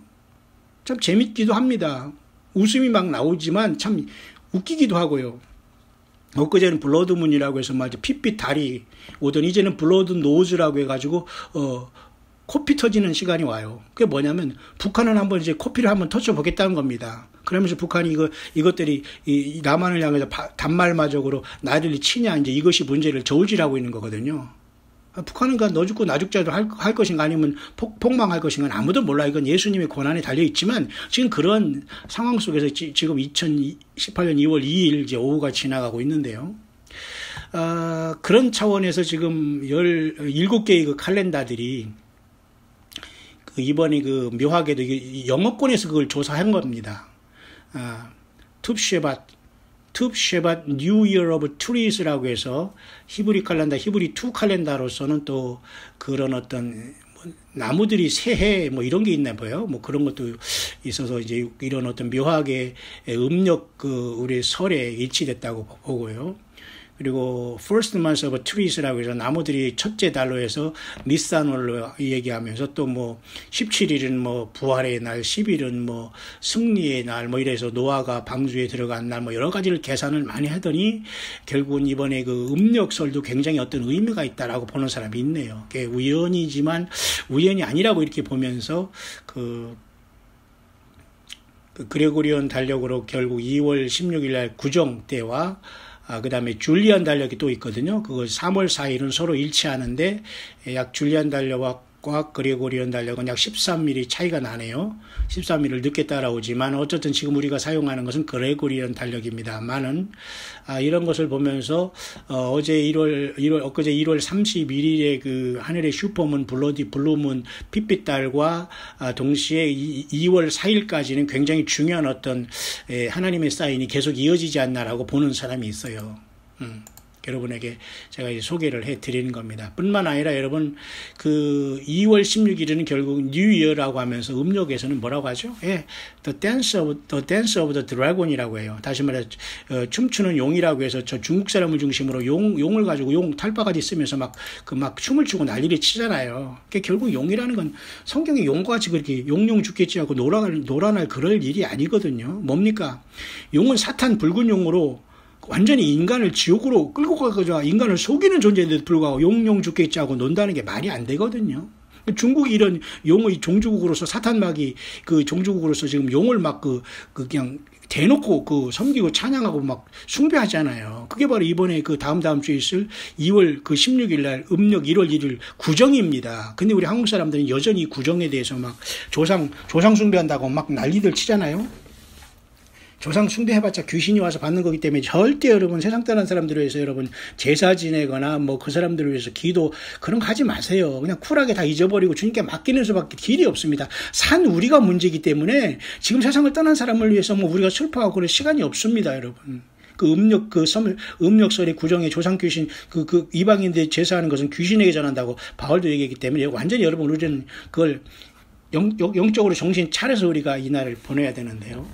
[SPEAKER 1] 참 재밌기도 합니다. 웃음이 막 나오지만 참 웃기기도 하고요. 엊그제는 블러드문이라고 해서 맞아 핏빛 달이 오던 이제는 블러드 노즈라고 해가지고 코피 터지는 시간이 와요. 그게 뭐냐면 북한은 한번 이제 코피를 한번 터쳐보겠다는 겁니다. 그러면서 북한이 이것들이 남한을 향해서 단말마적으로 나를 치냐 이제 이것이 문제를 저울질하고 있는 거거든요. 북한은 너 죽고 나 죽자도 할 것인가 아니면 폭망할 것인가 아무도 몰라. 이건 예수님의 권한에 달려있지만 지금 그런 상황 속에서 지금 2018년 2월 2일 이제 오후가 지나가고 있는데요. 그런 차원에서 지금 17개의 그 칼렌더들이 이번에 그 묘하게도 영어권에서 그걸 조사한 겁니다. 툽쉐밧 뉴 이어 오브 트리스라고 해서 히브리 칼렌더, 히브리 2 칼렌더로서는 또 그런 어떤 나무들이 새해 뭐 이런 게 있나 봐요. 뭐 그런 것도 있어서 이제 이런 어떤 묘하게 음력 우리 설에 일치됐다고 보고요. 그리고 first month of trees라고 해서 나무들이 첫째 달로 해서 니산월로 얘기하면서 또 뭐 17일은 뭐 부활의 날, 10일은 뭐 승리의 날, 뭐 이래서 노아가 방주에 들어간 날, 뭐 여러 가지를 계산을 많이 하더니 결국은 이번에 그 음력설도 굉장히 어떤 의미가 있다라고 보는 사람이 있네요. 그게 우연이지만 우연이 아니라고 이렇게 보면서 그 그레고리온 달력으로 결국 2월 16일 날 구정 때와 그 다음에 줄리안 달력이 또 있거든요. 그거 3월 4일은 서로 일치하는데 약 줄리안 달력과 그레고리온 달력은 약 13mm 차이가 나네요. 13mm 늦게 따라오지만 어쨌든 지금 우리가 사용하는 것은 그레고리온 달력입니다만은 이런 것을 보면서 엊그제 1월 31일에 그 하늘의 슈퍼문 블루문 핏빛달과 동시에 2월 4일까지는 굉장히 중요한 어떤 하나님의 사인이 계속 이어지지 않나라고 보는 사람이 있어요. 여러분에게 제가 이제 소개를 해드리는 겁니다. 뿐만 아니라 여러분 그 2월 16일은 결국 뉴 이어라고 하면서 음력에서는 뭐라고 하죠? The Dance of the Dragon이라고 해요. 다시 말해 춤추는 용이라고 해서 저 중국 사람을 중심으로 용을 가지고 용 탈바가지 쓰면서 막 춤을 추고 난리를 치잖아요. 그게 결국 용이라는 건 성경에 용과 같이 그렇게 용용 죽겠지 하고 노란할 그럴 일이 아니거든요. 뭡니까? 용은 사탄 붉은 용으로 완전히 인간을 지옥으로 끌고 가서 인간을 속이는 존재인데도 불구하고 용용 죽겠지 하고 논다는 게 말이 안 되거든요. 중국이 이런 용의 종주국으로서 사탄막이 그 종주국으로서 지금 용을 막 그냥 대놓고 섬기고 찬양하고 막 숭배하잖아요. 그게 바로 이번에 그 다음 주에 있을 2월 16일 날 음력 1월 1일 구정입니다. 근데 우리 한국 사람들은 여전히 구정에 대해서 막 조상 숭배한다고 막 난리들 치잖아요. 조상 숭배해봤자 귀신이 와서 받는 거기 때문에 절대 여러분 세상 떠난 사람들을 위해서 여러분 제사 지내거나 뭐 그 사람들을 위해서 기도 그런 거 하지 마세요. 그냥 쿨하게 다 잊어버리고 주님께 맡기는 수밖에 길이 없습니다. 산 우리가 문제이기 때문에 지금 세상을 떠난 사람을 위해서 뭐 우리가 슬퍼하고 그럴 시간이 없습니다, 여러분. 음력설의 구정에 조상 귀신, 이방인들 제사하는 것은 귀신에게 전한다고 바울도 얘기했기 때문에 완전히 여러분 우리는 그걸 영적으로 정신 차려서 우리가 이 날을 보내야 되는데요.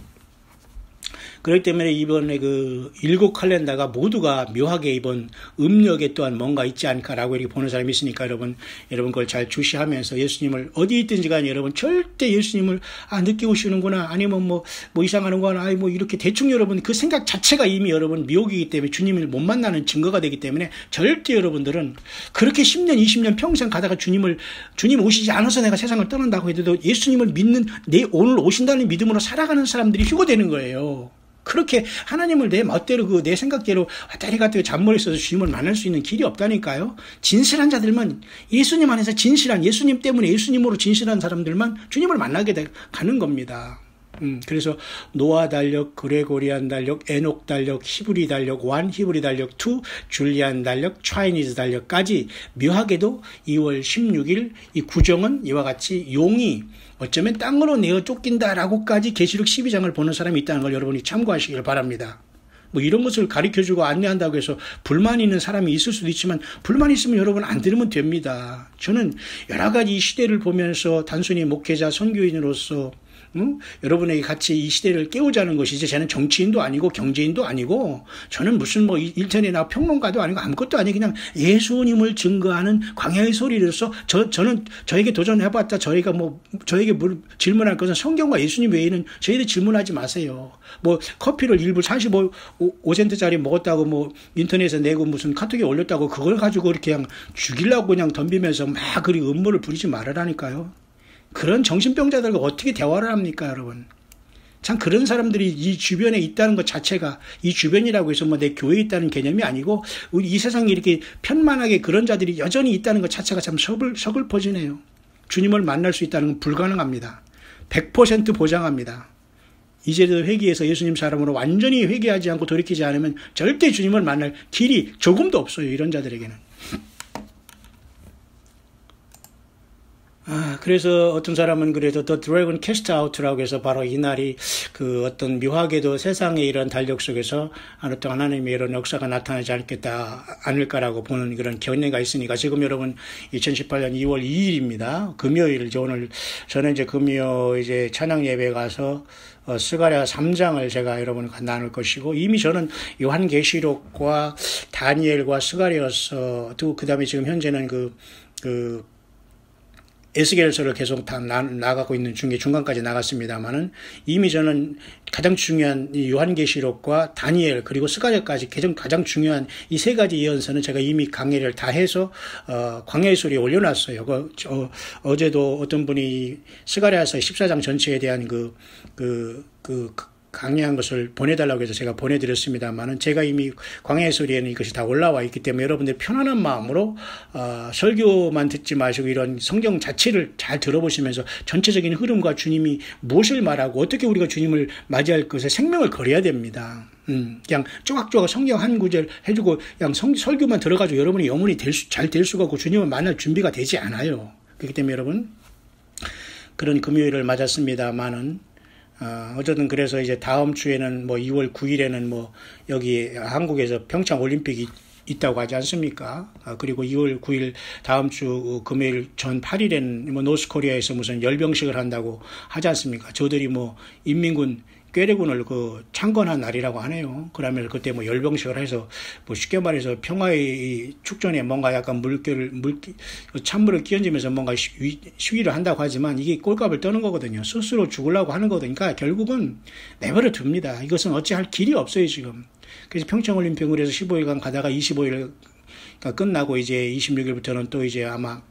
[SPEAKER 1] 그렇기 때문에 이번에 그 일곱 칼렌더가 모두가 묘하게 이번 음력에 또한 뭔가 있지 않을까라고 이렇게 보는 사람이 있으니까 여러분 그걸 잘 주시하면서 예수님을 어디 있든지 간에 여러분 절대 예수님을 늦게 오시는구나 아니면 뭐 이상하는구나 뭐 이렇게 대충 여러분 그 생각 자체가 이미 여러분 미혹이기 때문에 주님을 못 만나는 증거가 되기 때문에 절대 여러분들은 그렇게 10년 20년 평생 가다가 주님 오시지 않아서 내가 세상을 떠난다고 해도 예수님을 믿는 오늘 오신다는 믿음으로 살아가는 사람들이 휴거되는 거예요. 그렇게 하나님을 내 멋대로 내 생각대로 왔다리 갔다리 잔머리 써서 주님을 만날 수 있는 길이 없다니까요. 진실한 자들만 예수님 안에서 진실한 예수님 때문에 예수님으로 진실한 사람들만 주님을 만나게 가는 겁니다. 그래서 노아 달력, 그레고리안 달력, 에녹 달력, 히브리 달력 1, 히브리 달력 2, 줄리안 달력, 차이니즈 달력까지 묘하게도 2월 16일 이 구정은 이와 같이 용이 어쩌면 땅으로 내어 쫓긴다라고까지 계시록 12장을 보는 사람이 있다는 걸 여러분이 참고하시길 바랍니다. 뭐 이런 것을 가르쳐주고 안내한다고 해서 불만 있는 사람이 있을 수도 있지만 불만 있으면 여러분 안 들으면 됩니다. 저는 여러 가지 이 시대를 보면서 단순히 목회자, 선교인으로서 여러분에게 같이 이 시대를 깨우자는 것이지 저는 정치인도 아니고 경제인도 아니고 저는 무슨 뭐 인터넷이나 평론가도 아니고 아무것도 아니고 그냥 예수님을 증거하는 광야의 소리로서 저는 저에게 도전해봤자 저에게 질문할 것은 성경과 예수님 외에는 저희들 질문하지 마세요. 뭐 커피를 일부 45센트짜리 먹었다고 뭐 인터넷에 내고 무슨 카톡에 올렸다고 그걸 가지고 이렇게 그냥 죽이려고 그냥 덤비면서 막 그리 음모를 부리지 말으라니까요. 그런 정신병자들과 어떻게 대화를 합니까, 여러분? 참 그런 사람들이 이 주변에 있다는 것 자체가 이 주변이라고 해서 뭐 내 교회에 있다는 개념이 아니고 우리 이 세상에 이렇게 편만하게 그런 자들이 여전히 있다는 것 자체가 참 서글퍼지네요. 주님을 만날 수 있다는 건 불가능합니다. 100% 보장합니다. 이제도 회개해서 예수님 사람으로 완전히 회개하지 않고 돌이키지 않으면 절대 주님을 만날 길이 조금도 없어요. 이런 자들에게는. 그래서 어떤 사람은 그래도 The Dragon Cast Out라고 해서 바로 이 날이 그 어떤 묘하게도 세상의 이런 달력 속에서 어떤 하나님의 이런 역사가 나타나지 않을까라고 보는 그런 견해가 있으니까 지금 여러분 2018년 2월 2일입니다. 금요일 오늘 저는 이제 금요 이제 찬양 예배 가서 스가랴 3장을 제가 여러분과 나눌 것이고 이미 저는 요한계시록과 다니엘과 스가랴서 또 그다음에 지금 현재는 에스겔서를 계속 다 나가고 있는 중에 중간까지 나갔습니다만은 이미 저는 가장 중요한 이 요한계시록과 다니엘 그리고 스가랴까지 가장 중요한 이 세 가지 예언서는 제가 이미 강의를 다 해서 광야의 소리에 올려놨어요. 어제도 어떤 분이 스가랴서 14장 전체에 대한 강의한 것을 보내달라고 해서 제가 보내드렸습니다만은 제가 이미 광야의 소리에는 이것이 다 올라와 있기 때문에 여러분들 편안한 마음으로 설교만 듣지 마시고 이런 성경 자체를 잘 들어보시면서 전체적인 흐름과 주님이 무엇을 말하고 어떻게 우리가 주님을 맞이할 것에 생명을 걸어야 됩니다. 그냥 쪼각쪼각 성경 한 구절 해주고 그냥 설교만 들어가지고 여러분이 영혼이 잘 될 수가 없고 주님을 만날 준비가 되지 않아요. 그렇기 때문에 여러분 그런 금요일을 맞았습니다만은 어쨌든 그래서 이제 다음 주에는 뭐 2월 9일에는 뭐 여기 한국에서 평창 올림픽이 있다고 하지 않습니까? 그리고 2월 9일 다음 주 금요일 전 8일에는 뭐 노스코리아에서 무슨 열병식을 한다고 하지 않습니까? 저들이 뭐 인민군 꾀레군을 창건한 날이라고 하네요. 그러면 그때 뭐 열병식을 해서 뭐 쉽게 말해서 평화의 축전에 뭔가 약간 찬물을 끼얹으면서 뭔가 시위를 한다고 하지만 이게 꼴값을 떠는 거거든요. 스스로 죽으려고 하는 거거든요. 그러니까 결국은 내버려 둡니다. 이것은 어찌할 길이 없어요, 지금. 그래서 평창올림픽을 해서 15일간 가다가 25일가 끝나고 이제 26일부터는 또 이제 아마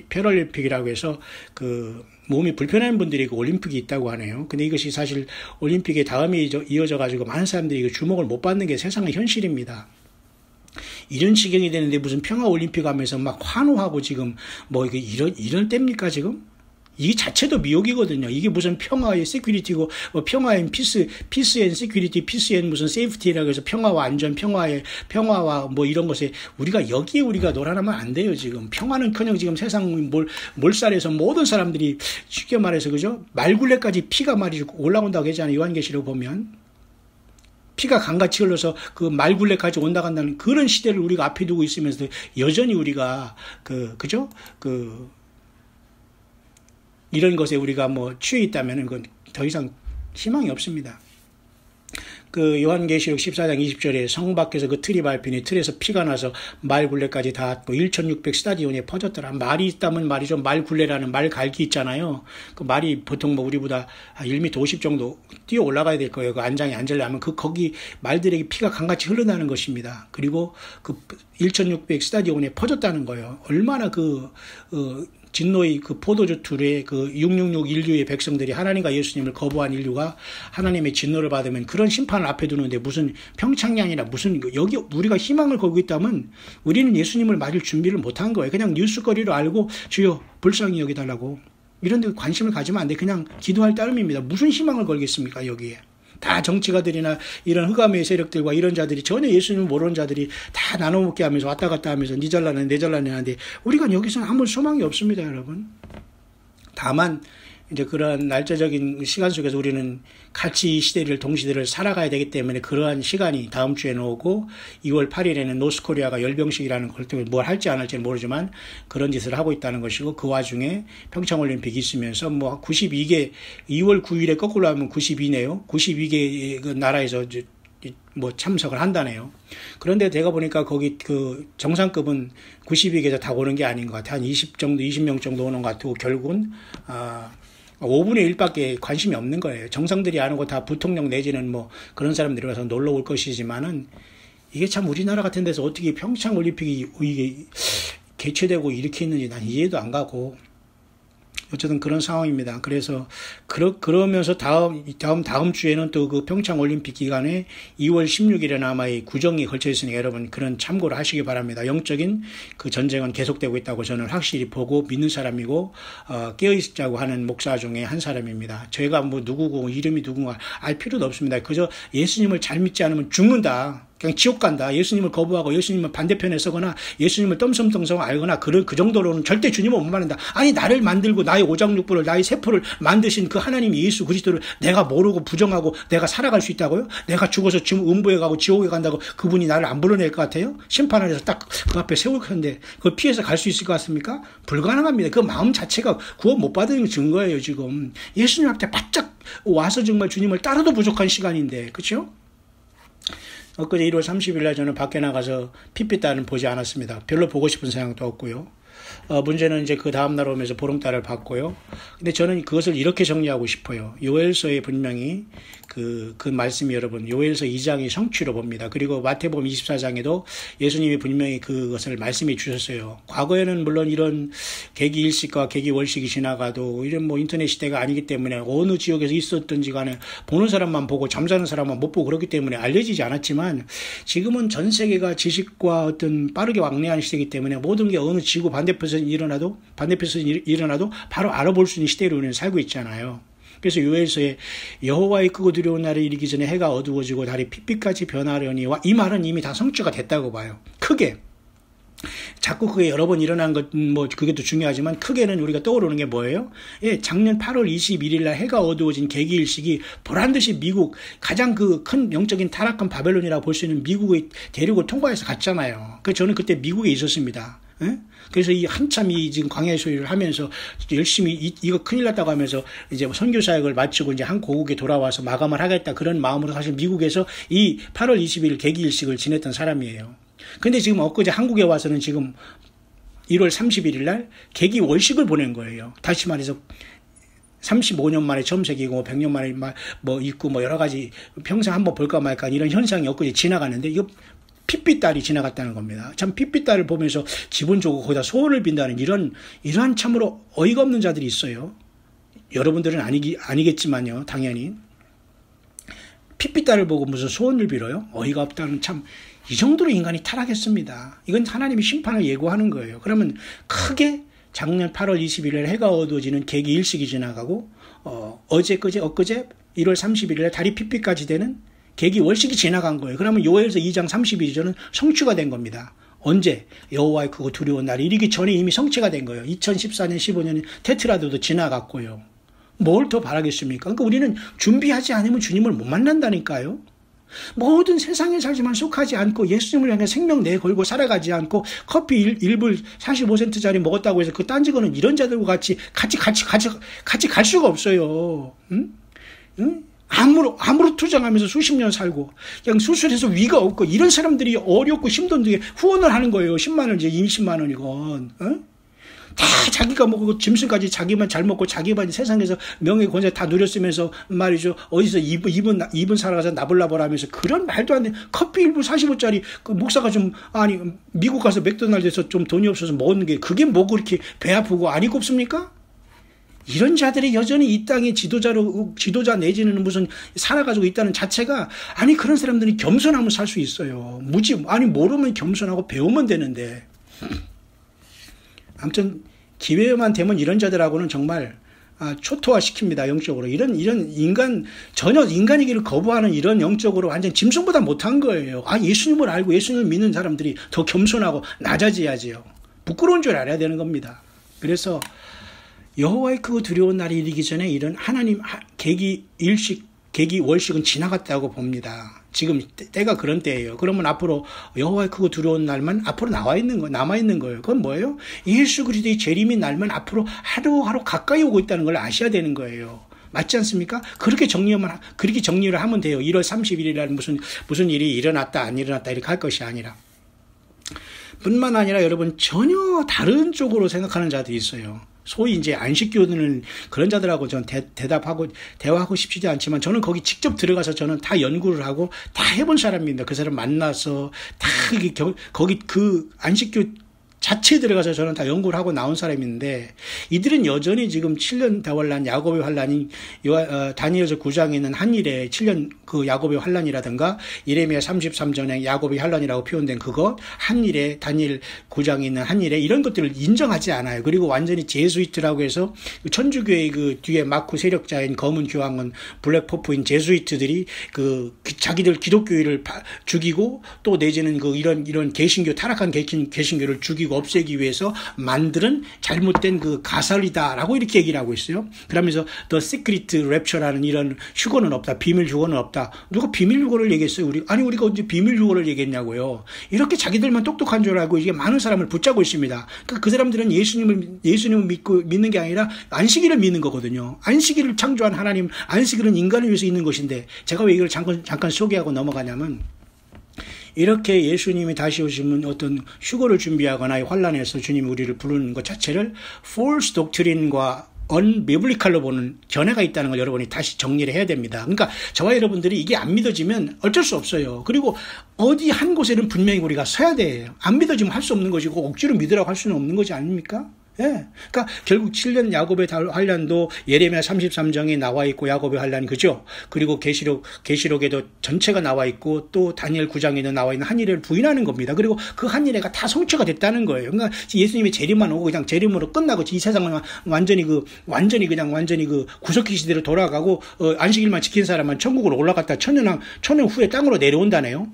[SPEAKER 1] 패럴림픽이라고 해서 몸이 불편한 분들이 올림픽이 있다고 하네요. 근데 이것이 사실 올림픽에 다음이 이어져 가지고 많은 사람들이 주목을 못 받는 게 세상의 현실입니다. 이런 지경이 되는데 무슨 평화 올림픽 하면서 막 환호하고 지금 뭐 이런 때입니까 지금? 이 자체도 미혹이거든요. 이게 무슨 평화의 세큐리티고, 뭐 평화의 피스 앤 세큐리티, 피스 앤 무슨 세이프티라고 해서 평화와 안전, 평화와 뭐 이런 것에 여기에 우리가 놀아나면 안 돼요, 지금. 평화는커녕 지금 세상 몰살에서 모든 사람들이 쉽게 말해서, 그죠? 말굴레까지 피가 말이 올라온다고 하잖아요. 요한계시록 보면. 피가 강같이 흘러서 그 말굴레까지 온다고 한다는 그런 시대를 우리가 앞에 두고 있으면서 여전히 우리가 그죠? 이런 것에 우리가 뭐 취해 있다면 그건 더 이상 희망이 없습니다. 요한계시록 14장 20절에 성 밖에서 그 틀이 밟히니 틀에서 피가 나서 말굴레까지 닿았고 1600 스타디온에 퍼졌더라. 말이 있다면 말이죠. 말굴레라는 말갈기 있잖아요. 그 말이 보통 뭐 우리보다 1m 50 정도 뛰어 올라가야 될 거예요. 그 안장에 앉으려면 거기 말들에게 피가 강같이 흘러나는 것입니다. 그리고 1600 스타디온에 퍼졌다는 거예요. 얼마나 진노의 포도주 둘에 666 인류의 백성들이 하나님과 예수님을 거부한 인류가 하나님의 진노를 받으면 그런 심판을 앞에 두는데 무슨 평창이 아니라 무슨 여기 우리가 희망을 걸고 있다면 우리는 예수님을 맞을 준비를 못한 거예요. 그냥 뉴스거리로 알고 주여 불쌍히 여기달라고 이런 데 관심을 가지면 안 돼. 그냥 기도할 따름입니다. 무슨 희망을 걸겠습니까 여기에. 다 정치가들이나 이런 흑암의 세력들과 이런 자들이 전혀 예수님을 모르는 자들이 다 나눠먹게 하면서 왔다 갔다 하면서 니 잘라내 내 잘라내 하는데 우리가 여기서는 아무 소망이 없습니다, 여러분. 다만 이제 그런 날짜적인 시간 속에서 우리는 같이 이 시대를 동시대를 살아가야 되기 때문에 그러한 시간이 다음 주에는 오고 2월 8일에는 노스코리아가 열병식이라는 걸 때문에 뭘 할지 안 할지는 모르지만 그런 짓을 하고 있다는 것이고 그 와중에 평창올림픽이 있으면서 뭐 92개 2월 9일에 거꾸로 하면 92네요. 92개 그 나라에서 뭐 참석을 한다네요. 그런데 제가 보니까 거기 정상급은 92개에서 다 오는 게 아닌 것 같아요. 한 20명 정도 오는 것 같고 결국은 5분의 1밖에 관심이 없는 거예요. 정상들이 아는 거 다 부통령 내지는 뭐 그런 사람들이 와서 놀러 올 것이지만은 이게 참 우리나라 같은 데서 어떻게 평창올림픽이 이게 개최되고 이렇게 있는지 난 이해도 안 가고 어쨌든 그런 상황입니다. 그래서 그러면서 다음 주에는 또 그 평창 올림픽 기간에 2월 16일에 아마 이 구정이 걸쳐 있으니까 여러분 그런 참고를 하시기 바랍니다. 영적인 그 전쟁은 계속되고 있다고 저는 확실히 보고 믿는 사람이고 깨어 있자고 하는 목사 중에 한 사람입니다. 저희가 뭐 누구고 이름이 누군가 알 필요도 없습니다. 그저 예수님을 잘 믿지 않으면 죽는다. 그냥 지옥 간다. 예수님을 거부하고 예수님을 반대편에 서거나 예수님을 덤성덤성 알거나 그 정도로는 절대 주님을 못 만난다. 아니 나를 만들고 나의 오장육부를 나의 세포를 만드신 그 하나님 예수 그리스도를 내가 모르고 부정하고 내가 살아갈 수 있다고요? 내가 죽어서 지금 음부에 가고 지옥에 간다고 그분이 나를 안 불러낼 것 같아요? 심판을 해서 딱 그 앞에 세울 건데 그걸 피해서 갈 수 있을 것 같습니까? 불가능합니다. 그 마음 자체가 구원 못 받은 증거예요. 지금 예수님 앞에 바짝 와서 정말 주님을 따라도 부족한 시간인데 그렇죠? 엊그제 1월 30일 날 저는 밖에 나가서 핏빛달은 보지 않았습니다. 별로 보고 싶은 생각도 없고요. 문제는 이제 그 다음날 오면서 보름달을 봤고요. 근데 저는 그것을 이렇게 정리하고 싶어요. 요엘서에 분명히 그 말씀이 여러분 요엘서 2장이 성취로 봅니다. 그리고 마태복음 24장에도 예수님이 분명히 그것을 말씀해 주셨어요. 과거에는 물론 이런 계기일식과 계기월식이 지나가도 이런 뭐 인터넷 시대가 아니기 때문에 어느 지역에서 있었든지 간에 보는 사람만 보고 잠자는 사람만 못 보고 그렇기 때문에 알려지지 않았지만 지금은 전 세계가 지식과 어떤 빠르게 왕래하는 시대이기 때문에 모든 게 어느 지구 반대편에서 일어나도 바로 알아볼 수 있는 시대로 우리는 살고 있잖아요. 그래서 요엘서에 여호와의 크고 두려운 날이 이르기 전에 해가 어두워지고 달이 핏빛같이 변하려니와 이 말은 이미 다 성취가 됐다고 봐요. 크게. 자꾸 그게 여러 번 일어난 것, 뭐, 그게 또 중요하지만 크게는 우리가 떠오르는 게 뭐예요? 예, 작년 8월 21일 날 해가 어두워진 계기일식이 보란듯이 미국, 가장 그 큰 영적인 타락한 바벨론이라고 볼 수 있는 미국의 대륙을 통과해서 갔잖아요. 그래서 저는 그때 미국에 있었습니다. 예? 그래서 한참 지금 광야의 소리를 하면서 열심히 이거 큰일 났다고 하면서 이제 선교 사역을 마치고 이제 한 고국에 돌아와서 마감을 하겠다 그런 마음으로 사실 미국에서 이 8월 20일 계기일식을 지냈던 사람이에요. 근데 지금 엊그제 한국에 와서는 지금 1월 31일 날 계기월식을 보낸 거예요. 다시 말해서 35년 만에 처음 새기고 100년 만에 뭐 있고 뭐 여러 가지 평생 한번 볼까 말까 이런 현상이 엊그제 지나가는데 이거 핏빛달이 지나갔다는 겁니다. 참 핏빛달을 보면서 기분 좋고 거기다 소원을 빈다는 이러한 참으로 어이가 없는 자들이 있어요. 여러분들은 아니겠지만요. 당연히. 핏빛달을 보고 무슨 소원을 빌어요? 어이가 없다는 참 이 정도로 인간이 타락했습니다. 이건 하나님이 심판을 예고하는 거예요. 그러면 크게 작년 8월 21일 해가 어두워지는 계기 일식이 지나가고 어제 그제 엊그제 1월 31일에 달이 핏빛까지 되는 계기 월식이 지나간 거예요. 그러면 요엘서 2장 32절은 성취가 된 겁니다. 언제? 여호와의 크고 두려운 날이 이르기 전에 이미 성취가 된 거예요. 2014년 15년 테트라도도 지나갔고요. 뭘 더 바라겠습니까? 그러니까 우리는 준비하지 않으면 주님을 못 만난다니까요. 모든 세상에 살지만 속하지 않고 예수님을 향해 생명 내걸고 살아가지 않고 커피 1불 45센트짜리 먹었다고 해서 그 딴지거는 이런 자들과 같이 갈 수가 없어요. 응? 응? 암으로 투정하면서 수십 년 살고 그냥 수술해서 위가 없고 이런 사람들이 어렵고 힘든데 후원을 하는 거예요. 10만 원이지 20만 원이건. 응? 다 자기가 먹고 짐승까지 자기만 잘 먹고 자기만 세상에서 명예 권세 다 누렸으면서 말이죠. 어디서 2분 살아가서 나불나불 하면서 그런 말도 안 돼. 커피 1분 45짜리 그 목사가 미국 가서 맥도날드에서 좀 돈이 없어서 먹는 게 그게 뭐 그렇게 배 아프고 안이 곱습니까? 이런 자들이 여전히 이 땅의 지도자 내지는 무슨 살아가지고 있다는 자체가 그런 사람들이 겸손하면 살 수 있어요. 모르면 겸손하고 배우면 되는데. 아무튼 기회만 되면 이런 자들하고는 정말 초토화시킵니다. 영적으로. 이런 전혀 인간이기를 거부하는 이런 영적으로 완전 짐승보다 못한 거예요. 예수님을 알고 예수님을 믿는 사람들이 더 겸손하고 낮아져야지요. 부끄러운 줄 알아야 되는 겁니다. 그래서 여호와의 크고 두려운 날이 이르기 전에 이런 하나님 계기 월식은 지나갔다고 봅니다. 지금 때가 그런 때예요. 그러면 앞으로 여호와의 크고 두려운 날만 앞으로 남아있는 거예요. 그건 뭐예요? 예수 그리스도의 재림의 날만 앞으로 하루하루 가까이 오고 있다는 걸 아셔야 되는 거예요. 맞지 않습니까? 그렇게 정리를 하면 돼요. 1월 31일 날 무슨 일이 일어났다 안 일어났다 이렇게 할 것이 아니라. 뿐만 아니라 여러분 전혀 다른 쪽으로 생각하는 자들이 있어요. 소위 이제 안식교는 그런 자들하고 전 대화하고 싶지 않지만 저는 거기 직접 들어가서 저는 다 연구를 하고 다 해본 사람입니다. 그 사람 만나서 다 거기 그 안식교 자체에 들어가서 저는 다 연구를 하고 나온 사람인데 이들은 여전히 지금 7년 대환란 야곱의 환란이 다니엘서 9장에 있는 한일의 7년 그 야곱의 환란이라든가 예레미야 33전에 야곱의 환란이라고 표현된 그것 한일의 다니엘 9장에 있는 한일의 이런 것들을 인정하지 않아요. 그리고 완전히 제수이트라고 해서 천주교의 그 뒤에 마쿠 세력자인 검은 교황은 블랙포프인 제수이트들이 자기들 기독교를 죽이고 또 내지는 이런 개신교 타락한 개신교를 죽이고 없애기 위해서 만드는 잘못된 그 가설이다라고 이렇게 얘기를 하고 있어요. 그러면서 The Secret Rapture라는 이런 휴거는 없다. 비밀 휴거는 없다. 누가 비밀 휴거를 얘기했어요? 우리가 언제 비밀 휴거를 얘기했냐고요. 이렇게 자기들만 똑똑한 줄 알고 이게 많은 사람을 붙잡고 있습니다. 그러니까 그 사람들은 예수님을 믿는 게 아니라 안식일을 믿는 거거든요. 안식일을 창조한 하나님, 안식일은 인간을 위해서 있는 것인데 제가 왜 이걸 잠깐 소개하고 넘어가냐면 이렇게 예수님이 다시 오시면 어떤 휴거를 준비하거나 환란에서 주님이 우리를 부르는 것 자체를 false doctrine과 unbiblical로 보는 견해가 있다는 걸 여러분이 다시 정리를 해야 됩니다. 그러니까 저와 여러분들이 이게 안 믿어지면 어쩔 수 없어요. 그리고 어디 한 곳에는 분명히 우리가 서야 돼요. 안 믿어지면 할 수 없는 것이고 억지로 믿으라고 할 수는 없는 거지 아닙니까? 예. 그러니까 결국 7년 야곱의 환란도 예레미야 33장에 나와 있고 야곱의 환란 그죠? 그리고 계시록에도 전체가 나와 있고 또 다니엘 9장에도 나와 있는 한일회를 부인하는 겁니다. 그리고 그 한일회가 다 성취가 됐다는 거예요. 그러니까 예수님의 재림만 오고 그냥 재림으로 끝나고 이 세상은 완전히 그 구석기 시대로 돌아가고 안식일만 지킨 사람만 천국으로 올라갔다 천년 후에 땅으로 내려온다네요.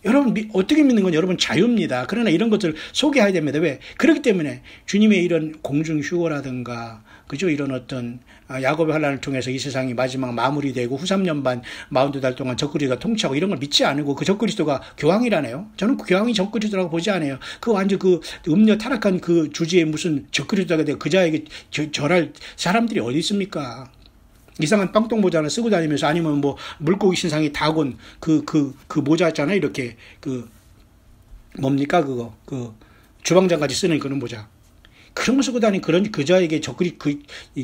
[SPEAKER 1] 여러분 어떻게 믿는 건 여러분 자유입니다. 그러나 이런 것들 소개해야 됩니다. 왜? 그렇기 때문에 주님의 이런 공중 휴거라든가 그죠? 이런 어떤 야곱의 환란을 통해서 이 세상이 마지막 마무리되고 후 3년 반 42달 동안 적그리스도가 통치하고 이런 걸 믿지 않고 그 적그리스도가 교황이라네요. 저는 그 교황이 적그리스도라고 보지 않아요. 그 완전 그 음녀 타락한 그 주제에 무슨 적그리스도가 되고 그 자에게 절할 사람들이 어디 있습니까? 이상한 빵똥 모자 하나 쓰고 다니면서 아니면 뭐 물고기 신상이 다곤 그 모자 있잖아요. 이렇게 뭡니까 그거 주방장까지 쓰는 그런 모자. 그런 거 쓰고 다니는 그 자에게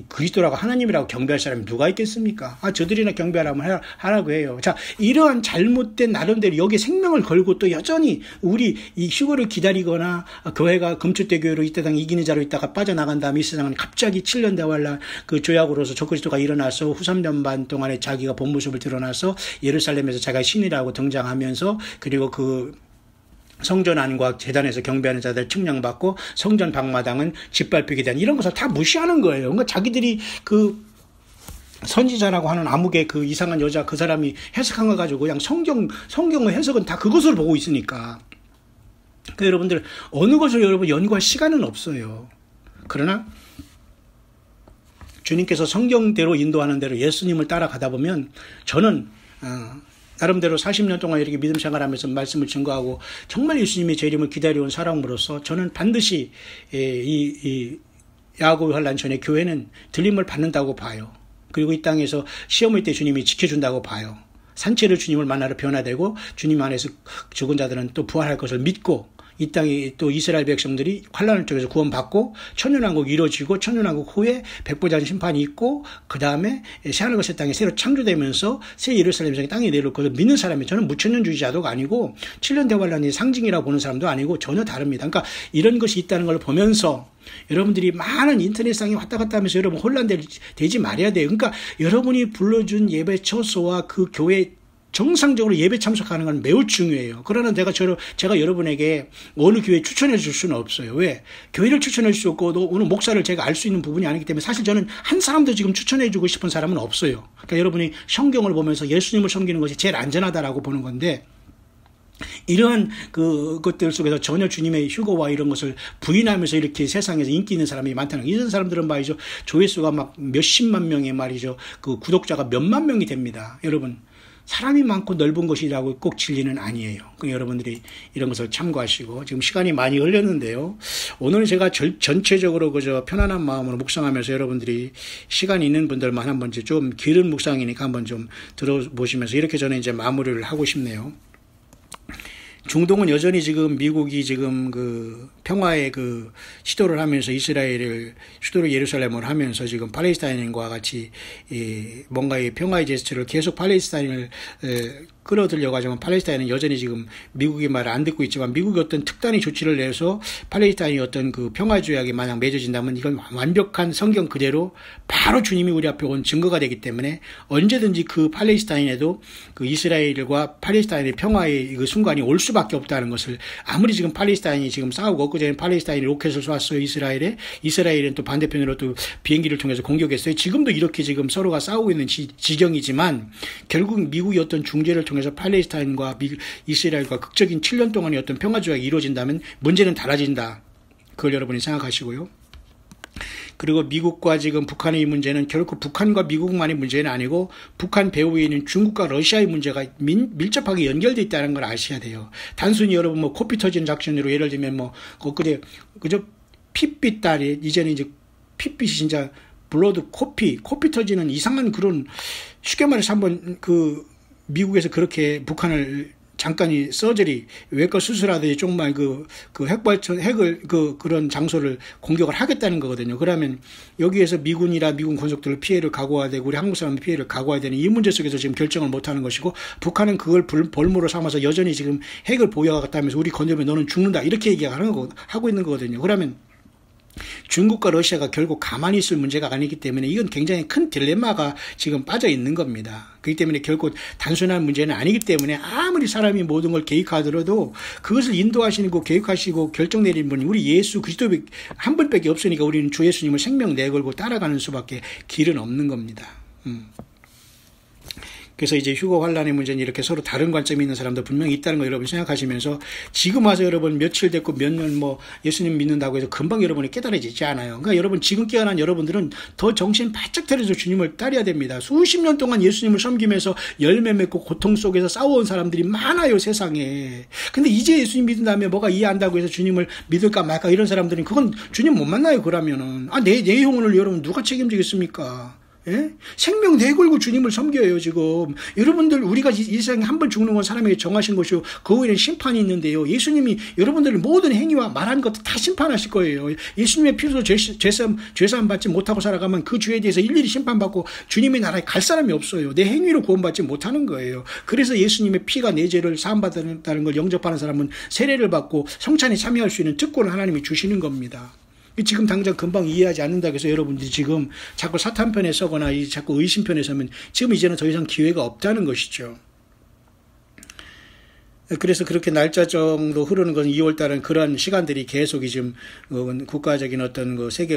[SPEAKER 1] 그리스도라고 하나님이라고 경배할 사람이 누가 있겠습니까? 저들이나 경배하라면 하라고 해요. 자, 이러한 잘못된 나름대로 여기에 생명을 걸고 또 여전히 우리 이 휴거를 기다리거나 교회가 금축대 교회로 이때당 이기는 자로 있다가 빠져나간 다음에 이 세상은 갑자기 7년 대환란 그 조약으로서 적그리스도가 일어나서 후 3년 반 동안에 자기가 본 모습을 드러나서 예루살렘에서 자기가 신이라고 등장하면서 그리고 그 성전 안과 제단에서 경배하는 자들 측량받고 성전 방마당은 짓밟히게 된 이런 것을 다 무시하는 거예요. 그러니까 자기들이 그 선지자라고 하는 암흑의 그 이상한 여자 그 사람이 해석한 거 가지고 그냥 성경의 해석은 다 그것을 보고 있으니까. 그러니까 여러분들 어느 것을 여러분 연구할 시간은 없어요. 그러나 주님께서 성경대로 인도하는 대로 예수님을 따라가다 보면 저는 나름대로 40년 동안 이렇게 믿음 생활하면서 말씀을 증거하고 정말 예수님의 재림을 기다려온 사람으로서 저는 반드시 이 야고보 환란 전에 교회는 들림을 받는다고 봐요. 그리고 이 땅에서 시험일 때 주님이 지켜준다고 봐요. 산채를 주님을 만나러 변화되고 주님 안에서 죽은 자들은 또 부활할 것을 믿고 이 땅에 또 이스라엘 백성들이 환란을 통해서 구원받고 천년왕국이 이루어지고 천년왕국 후에 백보자전 심판이 있고 그 다음에 새하늘과 새 땅이 새로 창조되면서 새 예루살렘 성이 땅에 내려올 것을 믿는 사람이 저는 무천년주의자도 아니고 7년 대환란의 상징이라고 보는 사람도 아니고 전혀 다릅니다. 그러니까 이런 것이 있다는 걸 보면서 여러분들이 많은 인터넷상에 왔다 갔다 하면서 여러분 혼란되지 말아야 돼요. 그러니까 여러분이 불러준 예배 처소와 그 교회 정상적으로 예배 참석하는 건 매우 중요해요. 그러나 제가 여러분에게 어느 교회 추천해 줄 수는 없어요. 왜? 교회를 추천해 줄 수 없고 또 어느 목사를 제가 알 수 있는 부분이 아니기 때문에 사실 저는 한 사람도 지금 추천해 주고 싶은 사람은 없어요. 그러니까 여러분이 성경을 보면서 예수님을 섬기는 것이 제일 안전하다라고 보는 건데 이러한 것들 속에서 전혀 주님의 휴거와 이런 것을 부인하면서 이렇게 세상에서 인기 있는 사람이 많다는 거예요. 이런 사람들은 말이죠. 조회수가 막 몇십만 명의 말이죠. 그 구독자가 몇만 명이 됩니다. 여러분. 사람이 많고 넓은 것이라고 꼭 진리는 아니에요. 여러분들이 이런 것을 참고하시고 지금 시간이 많이 흘렸는데요. 오늘은 제가 전체적으로 그저 편안한 마음으로 묵상하면서 여러분들이 시간이 있는 분들만 한번 좀 길은 묵상이니까 한번 좀 들어보시면서 이렇게 저는 이제 마무리를 하고 싶네요. 중동은 여전히 지금 미국이 지금 그 평화의 그 시도를 하면서 이스라엘을 수도로 예루살렘을 하면서 지금 팔레스타인과 같이 뭔가의 평화의 제스처를 계속 팔레스타인을 끌어들려고 하지만 팔레스타인은 여전히 지금 미국의 말을 안 듣고 있지만 미국이 어떤 특단의 조치를 내서 팔레스타인이 어떤 그 평화 조약이 만약 맺어진다면 이건 완벽한 성경 그대로 바로 주님이 우리 앞에 온 증거가 되기 때문에 언제든지 그 팔레스타인에도 그 이스라엘과 팔레스타인의 평화의 그 순간이 올 수밖에 없다는 것을 아무리 지금 팔레스타인이 지금 싸우고 엊그제는 팔레스타인이 로켓을 쏘았어요. 이스라엘은 또 반대편으로 또 비행기를 통해서 공격했어요. 지금도 이렇게 지금 서로가 싸우고 있는 지경이지만 결국 미국이 어떤 중재를 통해서 팔레스타인과 이스라엘과 극적인 7년 동안의 어떤 평화 조약이 이루어진다면 문제는 달라진다. 그걸 여러분이 생각하시고요. 그리고 미국과 지금 북한의 이 문제는 결코 북한과 미국만의 문제는 아니고 북한 배후에 있는 중국과 러시아의 문제가 밀접하게 연결되어 있다는 걸 아셔야 돼요. 단순히 여러분 뭐 코피 터지는 작전으로 예를 들면 뭐 그저 핏빛 딸이 이제는 이제 핏빛이 진짜 블러드 코피 터지는 이상한 그런 쉽게 말해서 한번 그 미국에서 그렇게 북한을 잠깐이 서저리 외과 수술하듯이 정말 그 핵발전 핵을 그런 장소를 공격을 하겠다는 거거든요. 그러면 여기에서 미군이나 미군 군속들을 피해를 각오해야 되고 우리 한국 사람들 피해를 각오해야 되는 이 문제 속에서 지금 결정을 못 하는 것이고 북한은 그걸 볼모로 삼아서 여전히 지금 핵을 보유하겠다면서 우리 건드리면 너는 죽는다 이렇게 하고 있는 거거든요. 그러면 중국과 러시아가 결국 가만히 있을 문제가 아니기 때문에 이건 굉장히 큰 딜레마가 지금 빠져 있는 겁니다. 그렇기 때문에 결국 단순한 문제는 아니기 때문에 아무리 사람이 모든 걸 계획하더라도 그것을 인도하시고 계획하시고 결정 내린 분이 우리 예수 그리스도 한 분밖에 없으니까 우리는 주 예수님을 생명 내걸고 따라가는 수밖에 길은 없는 겁니다. 그래서 이제 휴거 환란의 문제는 이렇게 서로 다른 관점이 있는 사람도 분명히 있다는 거 여러분 생각하시면서 지금 와서 여러분 며칠 됐고 몇 년 뭐 예수님 믿는다고 해서 금방 여러분이 깨달아지지 않아요. 그러니까 여러분 지금 깨어난 여러분들은 더 정신 바짝 차려서 주님을 따라야 됩니다. 수십 년 동안 예수님을 섬기면서 열매 맺고 고통 속에서 싸워온 사람들이 많아요 세상에. 근데 이제 예수님 믿은 다음에 뭐가 이해한다고 해서 주님을 믿을까 말까 이런 사람들은 그건 주님 못 만나요. 그러면은 내 영혼을 여러분 누가 책임지겠습니까? 예? 생명 내걸고 주님을 섬겨요 지금. 여러분들 우리가 이 세상에 한 번 죽는 건 사람에게 정하신 것이고 그 후에는 심판이 있는데요. 예수님이 여러분들의 모든 행위와 말한 것도 다 심판하실 거예요. 예수님의 피로 죄사함 받지 못하고 살아가면 그 죄에 대해서 일일이 심판받고 주님의 나라에 갈 사람이 없어요. 내 행위로 구원받지 못하는 거예요. 그래서 예수님의 피가 내 죄를 사함받았다는 걸 영접하는 사람은 세례를 받고 성찬에 참여할 수 있는 특권을 하나님이 주시는 겁니다. 지금 당장 금방 이해하지 않는다고 해서 여러분들이 지금 자꾸 사탄 편에 서거나 자꾸 의심 편에 서면 지금 이제는 더 이상 기회가 없다는 것이죠. 그래서 그렇게 날짜 정도 흐르는 건 2월 달은 그런 시간들이 계속 지금 국가적인 어떤 그 세계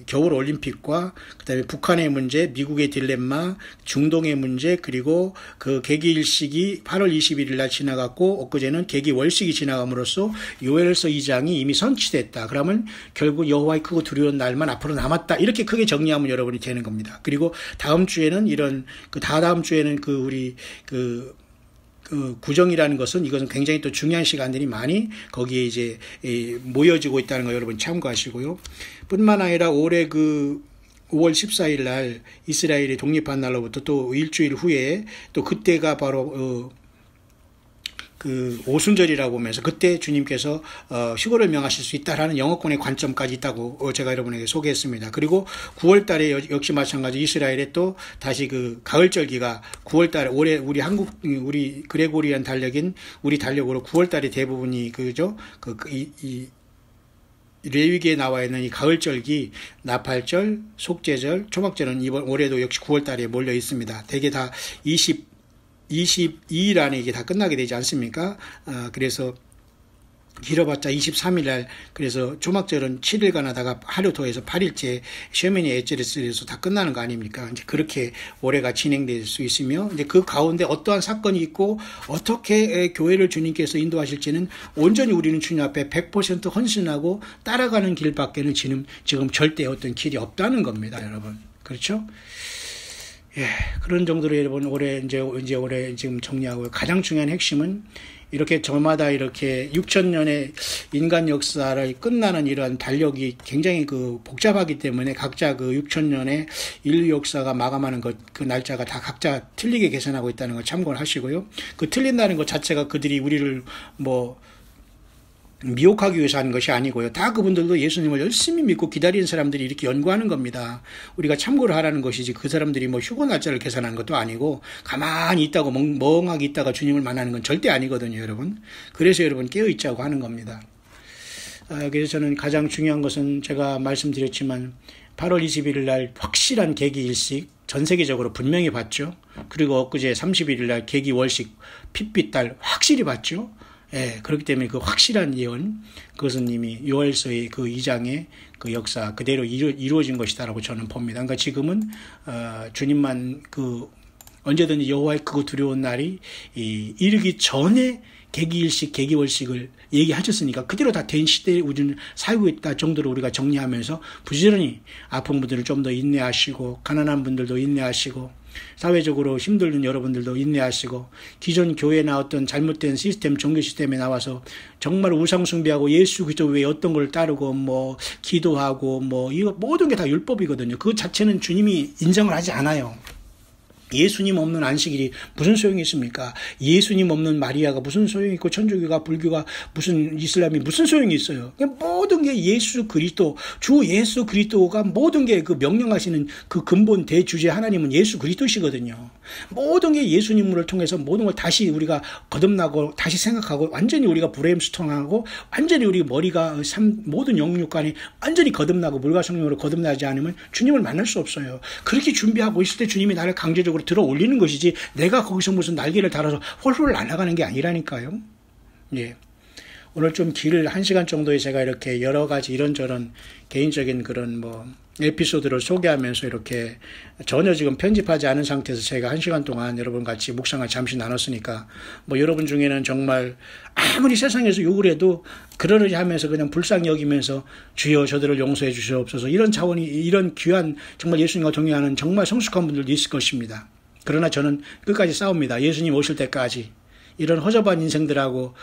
[SPEAKER 1] 겨울 올림픽과 그다음에 북한의 문제, 미국의 딜레마, 중동의 문제, 그리고 그 개기일식이 8월 21일 날 지나갔고 엊그제는 개기월식이 지나감으로써 요엘서 2장이 이미 선취됐다. 그러면 결국 여호와의 크고 두려운 날만 앞으로 남았다. 이렇게 크게 정리하면 여러분이 되는 겁니다. 그리고 다음 주에는 이런 그 다다음 주에는 그 우리 그 구정이라는 것은 이것은 굉장히 또 중요한 시간들이 많이 거기에 이제 모여지고 있다는 거 여러분 참고하시고요. 뿐만 아니라 올해 그 5월 14일 날 이스라엘이 독립한 날로부터 또 일주일 후에 또 그때가 바로 그 오순절이라고 보면서 그때 주님께서 휴거를 명하실 수 있다라는 영어권의 관점까지 있다고 제가 여러분에게 소개했습니다. 그리고 9월 달에 역시 마찬가지 이스라엘에 또 다시 그 가을절기가 9월 달에 올해 우리 그레고리안 달력인 우리 달력으로 9월 달에 대부분이 그죠? 레위기에 나와 있는 이 가을절기, 나팔절, 속죄절, 초막절은 이번 올해도 역시 9월 달에 몰려 있습니다. 대개 다 22일 안에 이게 다 끝나게 되지 않습니까? 그래서 길어봤자 23일 날, 그래서 초막절은 7일간 하다가 하루 더해서 8일째 셔머니 에제르스에서 다 끝나는 거 아닙니까? 이제 그렇게 올해가 진행될 수 있으며, 이제 그 가운데 어떠한 사건이 있고, 어떻게 교회를 주님께서 인도하실지는 온전히 우리는 주님 앞에 100% 헌신하고 따라가는 길밖에는 지금 절대 어떤 길이 없다는 겁니다, 여러분. 그렇죠? 예, 그런 정도로 여러분 올해 이제 올해 지금 정리하고 가장 중요한 핵심은 이렇게 저마다 이렇게 6,000년의 인간 역사를 끝나는 이런 달력이 굉장히 그 복잡하기 때문에 각자 그 6,000년의 인류 역사가 마감하는 그 날짜가 다 각자 틀리게 계산하고 있다는 걸 참고를 하시고요. 그 틀린다는 것 자체가 그들이 우리를 미혹하기 위해서 하는 것이 아니고요. 다 그분들도 예수님을 열심히 믿고 기다리는 사람들이 이렇게 연구하는 겁니다. 우리가 참고를 하라는 것이지 그 사람들이 휴거 날짜를 계산하는 것도 아니고 가만히 있다고 멍하게 있다가 주님을 만나는 건 절대 아니거든요, 여러분. 그래서 여러분 깨어있자고 하는 겁니다. 그래서 저는 가장 중요한 것은 제가 말씀드렸지만 8월 21일 날 확실한 개기일식 전 세계적으로 분명히 봤죠. 그리고 엊그제 31일 날 개기월식 핏빛달 확실히 봤죠. 예, 그렇기 때문에 그 확실한 예언, 그것은 이미 요엘서의 그 2장의 그 역사 그대로 이루어진 것이다라고 저는 봅니다. 그러니까 지금은, 주님만 언제든지 여호와의 크고 두려운 날이 이르기 전에 개기일식, 개기월식을 얘기하셨으니까 그대로 다 된 시대에 우리는 살고 있다 정도로 우리가 정리하면서 부지런히 아픈 분들을 좀 더 인내하시고, 가난한 분들도 인내하시고, 사회적으로 힘들는 여러분들도 인내하시고, 기존 교회에 나왔던 잘못된 시스템, 종교 시스템에 나와서 정말 우상 숭배하고 예수 그리스도 외에 어떤 걸 따르고 기도하고 이거 모든 게 다 율법이거든요. 그 자체는 주님이 인정을 하지 않아요. 예수님 없는 안식일이 무슨 소용이 있습니까? 예수님 없는 마리아가 무슨 소용이 있고, 천주교가, 불교가, 무슨 이슬람이 무슨 소용이 있어요? 모든 게 예수 그리스도, 주 예수 그리스도가 모든 게 그 명령하시는 그 근본 대주제 하나님은 예수 그리스도시거든요. 모든 게 예수님을 통해서 모든 걸 다시 우리가 거듭나고 다시 생각하고 완전히 우리가 브레임스톤하고 완전히 우리 머리가 모든 영육간에 완전히 거듭나고 물과 성령으로 거듭나지 않으면 주님을 만날 수 없어요. 그렇게 준비하고 있을 때 주님이 나를 강제적으로 들어 올리는 것이지 내가 거기서 무슨 날개를 달아서 홀홀 날아가는 게 아니라니까요. 예. 오늘 좀 길 1시간 정도에 제가 이렇게 여러 가지 이런저런 개인적인 그런 에피소드를 소개하면서 이렇게 전혀 지금 편집하지 않은 상태에서 제가 1시간 동안 여러분 같이 묵상을 잠시 나눴으니까 여러분 중에는 정말 아무리 세상에서 욕을 해도 그러려니 하면서 그냥 불쌍히 여기면서 주여 저들을 용서해 주시옵소서 이런 차원이 이런 귀한 정말 예수님과 동행하는 정말 성숙한 분들도 있을 것입니다. 그러나 저는 끝까지 싸웁니다. 예수님 오실 때까지 이런 허접한 인생들하고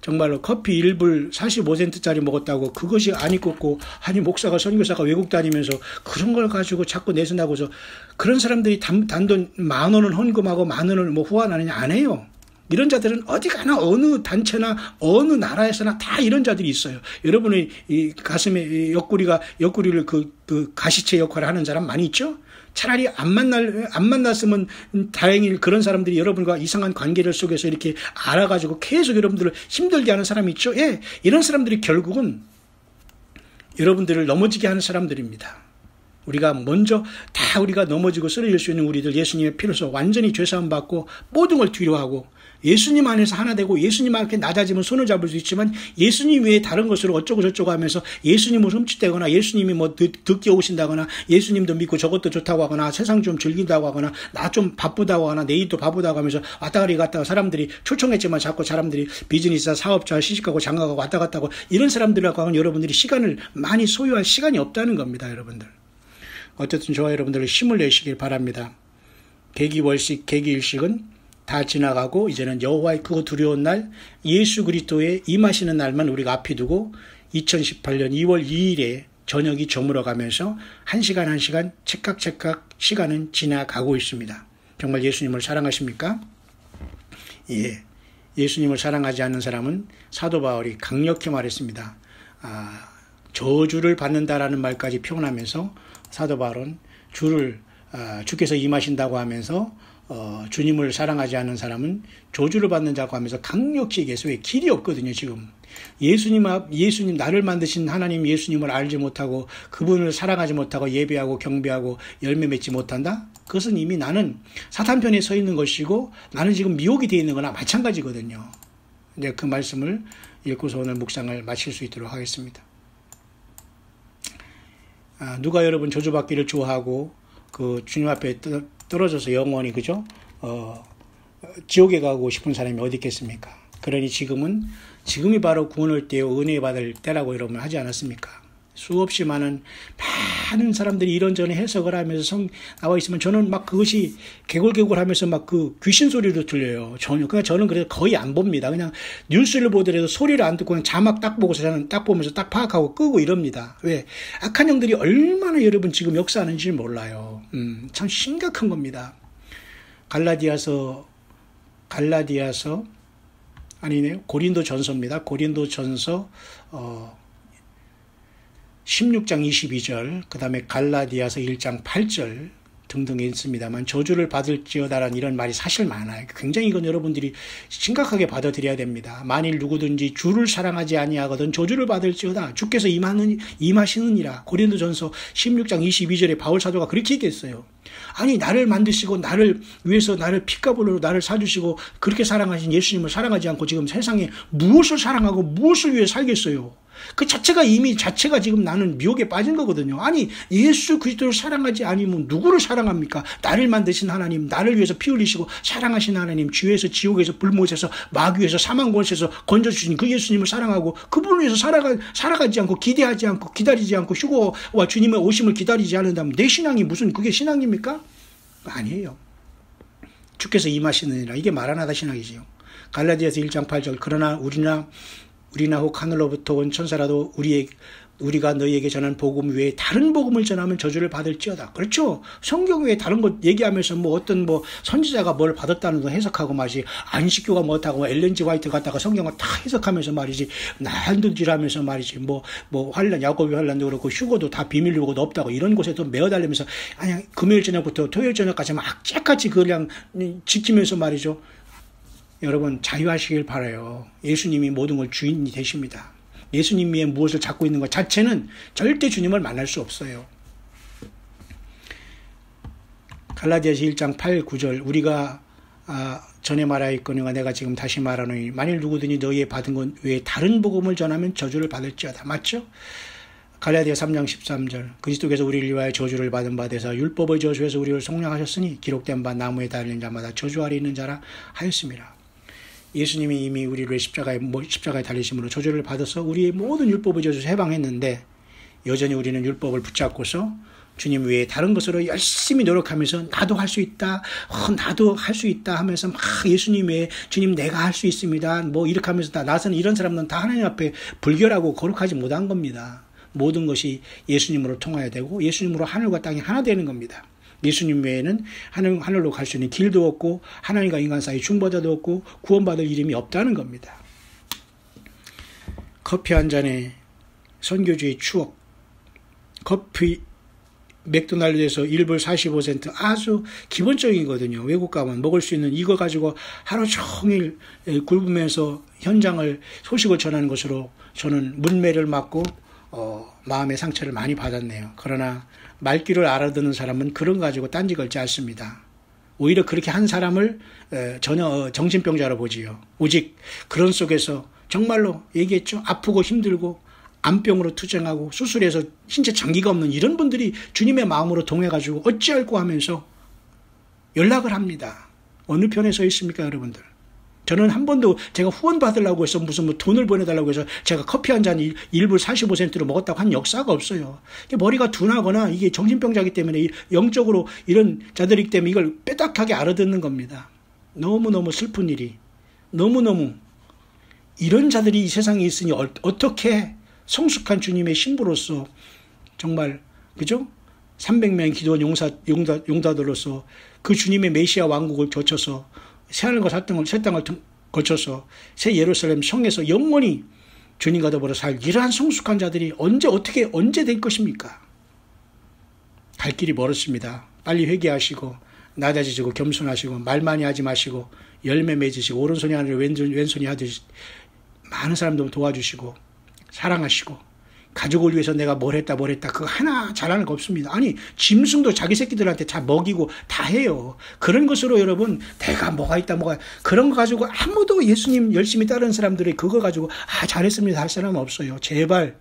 [SPEAKER 1] 정말로 커피 1불 45센트짜리 먹었다고 그것이 안 입고 아니 목사가 선교사가 외국 다니면서 그런 걸 가지고 자꾸 내세나고서 그런 사람들이 단돈 10,000원은 헌금하고 10,000원을 후원하느냐 안 해요. 이런 자들은 어디 가나 어느 단체나 어느 나라에서나 다 이런 자들이 있어요. 여러분의 이 가슴에 옆구리를 그 가시체 역할을 하는 사람 많이 있죠? 차라리 안 만났으면 다행일 그런 사람들이 여러분과 이상한 관계를 속에서 이렇게 알아가지고 계속 여러분들을 힘들게 하는 사람이 있죠. 예, 이런 사람들이 결국은 여러분들을 넘어지게 하는 사람들입니다. 우리가 먼저 다 우리가 넘어지고 쓰러질 수 있는 우리들 예수님의 피로서 완전히 죄사함 받고 모든 걸 뒤로하고 예수님 안에서 하나 되고 예수님 앞에 낮아지면 손을 잡을 수 있지만 예수님 외에 다른 것으로 어쩌고 저쩌고 하면서 예수님을 흠칫대거나 예수님이 뭐 듣게 오신다거나 예수님도 믿고 저것도 좋다고 하거나 세상 좀 즐긴다고 하거나 나 좀 바쁘다고 하거나 내일도 바쁘다고 하면서 왔다가리 갔다가 사람들이 초청했지만 자꾸 사람들이 비즈니스나 사업자 시집가고 장가가고 왔다 갔다 하고 이런 사람들하고 하면 여러분들이 시간을 많이 소유할 시간이 없다는 겁니다. 여러분들. 어쨌든 저와 여러분들 힘을 내시길 바랍니다. 계기월식, 계기일식은 다 지나가고 이제는 여호와의 크고 두려운 날 예수 그리스도의 임하시는 날만 우리가 앞에 두고 2018년 2월 2일에 저녁이 저물어가면서 한 시간 한 시간 찰칵찰칵 시간은 지나가고 있습니다. 정말 예수님을 사랑하십니까? 예, 예수님을 사랑하지 않는 사람은 사도 바울이 강력히 말했습니다. 저주를 받는다라는 말까지 표현하면서 사도 바울은 주께서 임하신다고 하면서 주님을 사랑하지 않는 사람은 저주를 받는 자고 하면서 강력히 얘기해서 왜 길이 없거든요. 지금 예수님 나를 만드신 하나님 예수님을 알지 못하고 그분을 사랑하지 못하고 예배하고 경배하고 열매 맺지 못한다? 그것은 이미 나는 사탄 편에 서 있는 것이고 나는 지금 미혹이 되어 있는 거나 마찬가지거든요. 이제 그 말씀을 읽고서 오늘 묵상을 마칠 수 있도록 하겠습니다. 누가 여러분 저주받기를 좋아하고 그 주님 앞에 떨어져서 영원히 그죠? 지옥에 가고 싶은 사람이 어디 있겠습니까? 그러니 지금이 바로 구원을 때요 은혜 받을 때라고 여러분 하지 않았습니까? 수없이 많은 사람들이 이런저런 해석을 하면서 나와 있으면 저는 막 그것이 개골개골하면서 막 그 귀신 소리로 들려요. 그러니까 저는 그래서 거의 안 봅니다. 그냥 뉴스를 보더라도 소리를 안 듣고 그냥 자막 딱 보고서 저는 딱 보면서 딱 파악하고 끄고 이럽니다. 왜? 악한 영들이 얼마나 여러분 지금 역사하는지 몰라요. 참 심각한 겁니다. 고린도전서입니다. 고린도전서 16장 22절, 그 다음에 갈라디아서 1장 8절 등등 있습니다만 저주를 받을지어다라는 이런 말이 사실 많아요. 굉장히 이건 여러분들이 심각하게 받아들여야 됩니다. 만일 누구든지 주를 사랑하지 아니하거든 저주를 받을지어다. 주께서 임하시느니라. 고린도전서 16장 22절에 바울 사도가 그렇게 얘기했어요. 아니 나를 만드시고 나를 위해서 나를 피값으로 나를 사주시고 그렇게 사랑하신 예수님을 사랑하지 않고 지금 세상에 무엇을 사랑하고 무엇을 위해 살겠어요. 그 자체가 지금 나는 미혹에 빠진 거거든요. 아니 예수 그리스도를 사랑하지 아니면 누구를 사랑합니까? 나를 만드신 하나님, 나를 위해서 피 흘리시고 사랑하신 하나님, 주에서 지옥에서 불못에서 마귀에서 사망권에서 건져주신 그 예수님을 사랑하고 그분을 위해서 살아가지 않고 기대하지 않고 기다리지 않고 휴거와 주님의 오심을 기다리지 않는다면 내 신앙이 무슨 그게 신앙입니까? 아니에요. 주께서 임하시느니라. 이게 마라나다 신앙이지요. 갈라디아서 1장 8절 그러나 우리나 혹 하늘로부터 온 천사라도 우리가 너희에게 전한 복음 외에 다른 복음을 전하면 저주를 받을지어다. 그렇죠. 성경 외에 다른 것 얘기하면서 어떤 선지자가 뭘 받았다는 거 해석하고 말이지. 안식교가 못하고 엘렌 G 화이트 갖다가 성경을 다 해석하면서 말이지. 난도질하면서 말이지. 환란, 야곱이 환란도 그렇고 휴고도 다 비밀 요구도 없다고 이런 곳에 또 매어달리면서 그냥 금요일 저녁부터 토요일 저녁까지 막 악착같이 그냥 지키면서 말이죠. 여러분 자유하시길 바라요. 예수님이 모든 걸 주인이 되십니다. 예수님 위에 무엇을 잡고 있는 것 자체는 절대 주님을 만날 수 없어요. 갈라디아서 1장 8, 9절 우리가 전에 말하였거니와 내가 지금 다시 말하노니 만일 누구든지 너희의 받은 것 외에 다른 복음을 전하면 저주를 받을지어다. 맞죠? 갈라디아 3장 13절 그리스도께서 우리를 위하여 저주를 받은 바 되사 율법의 저주에서 우리를 속량하셨으니 기록된 바 나무에 달린 자마다 저주 아래 있는 자라 하였습니다. 예수님이 이미 우리를 십자가에 달리심으로 저주를 받아서 우리의 모든 율법의 저주에서 해방했는데 여전히 우리는 율법을 붙잡고서 주님 외에 다른 것으로 열심히 노력하면서 나도 할 수 있다. 나도 할 수 있다 하면서 막 예수님 외에 주님 내가 할 수 있습니다. 이렇게 하면서 나서는 이런 사람들은 다 하나님 앞에 불결하고 거룩하지 못한 겁니다. 모든 것이 예수님으로 통해야 되고 예수님으로 하늘과 땅이 하나 되는 겁니다. 예수님 외에는 하늘로 갈 수 있는 길도 없고 하나님과 인간 사이 중보자도 없고 구원받을 이름이 없다는 겁니다. 커피 한 잔에 선교주의 추억. 커피 맥도날드에서 1불 45센트 아주 기본적이거든요. 외국 가면 먹을 수 있는 이거 가지고 하루 종일 굶으면서 현장을 소식을 전하는 것으로 저는 문매를 맞고 마음의 상처를 많이 받았네요. 그러나 말귀를 알아듣는 사람은 그런 거 가지고 딴지 걸지 않습니다. 오히려 그렇게 한 사람을 전혀 정신병자로 보지요. 오직 그런 속에서 정말로 얘기했죠. 아프고 힘들고 암병으로 투쟁하고 수술해서 신체 장기가 없는 이런 분들이 주님의 마음으로 동해가지고 어찌할꼬 하면서 연락을 합니다. 어느 편에 서 있습니까, 여러분들? 저는 한 번도 제가 후원 받으려고 해서 무슨 뭐 돈을 보내달라고 해서 제가 커피 한 잔 1불 45센트로 먹었다고 한 역사가 없어요. 머리가 둔하거나 이게 정신병자이기 때문에 영적으로 이런 자들이기 때문에 이걸 빼딱하게 알아듣는 겁니다. 너무너무 슬픈 일이, 너무너무 이런 자들이 이 세상에 있으니 어떻게 성숙한 주님의 신부로서 정말, 그죠? 300명의 기도원 용사들로서 그 주님의 메시아 왕국을 거쳐서 새하늘과 새 땅을 거쳐서 새 예루살렘 성에서 영원히 주님과 더불어 살 이러한 성숙한 자들이 언제 될 것입니까? 갈 길이 멀었습니다. 빨리 회개하시고 낮아지시고 겸손하시고 말 많이 하지 마시고 열매 맺으시고 오른손이 아니라 왼손이 하듯이 많은 사람들 도와주시고 사랑하시고 가족을 위해서 내가 뭘 했다 그거 하나 잘하는 거 없습니다. 아니 짐승도 자기 새끼들한테 다 먹이고 다 해요. 그런 것으로 여러분 내가 뭐가 있다 그런 거 가지고 아무도 예수님 열심히 따르는 사람들이 그거 가지고 잘했습니다 할 사람은 없어요. 제발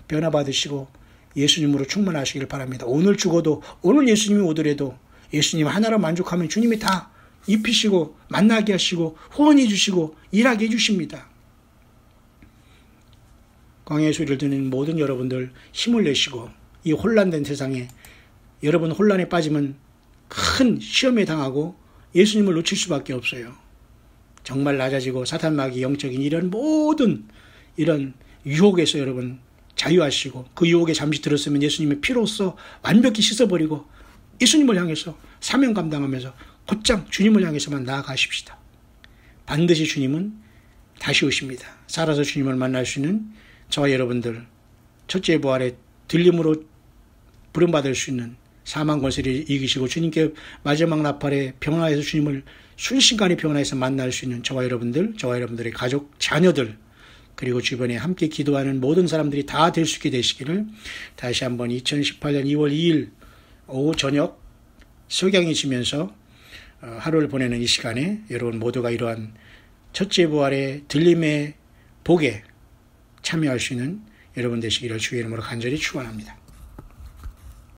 [SPEAKER 1] 변화받으시고 예수님으로 충만하시길 바랍니다. 오늘 죽어도 오늘 예수님이 오더라도 예수님 하나로 만족하면 주님이 다 입히시고 만나게 하시고 후원해 주시고 일하게 해주십니다. 광야의 소리를 듣는 모든 여러분들 힘을 내시고 이 혼란된 세상에 여러분 혼란에 빠지면 큰 시험에 당하고 예수님을 놓칠 수밖에 없어요. 정말 낮아지고 사탄마귀 영적인 이런 모든 이런 유혹에서 여러분 자유하시고 그 유혹에 잠시 들었으면 예수님의 피로써 완벽히 씻어버리고 예수님을 향해서 사명 감당하면서 곧장 주님을 향해서만 나아가십시다. 반드시 주님은 다시 오십니다. 살아서 주님을 만날 수 있는 저와 여러분들 첫째 부활의 들림으로 부름받을 수 있는 사망 권세를 이기시고 주님께 마지막 나팔에 평안해서 주님을 순식간에 평안해서 만날 수 있는 저와 여러분들의 가족, 자녀들 그리고 주변에 함께 기도하는 모든 사람들이 다 될 수 있게 되시기를 다시 한번 2018년 2월 2일 오후 저녁 석양이시면서 하루를 보내는 이 시간에 여러분 모두가 이러한 첫째 부활의 들림의 복에 참여할 수 있는 여러분 되시기를 주의 이름으로 간절히 축원합니다.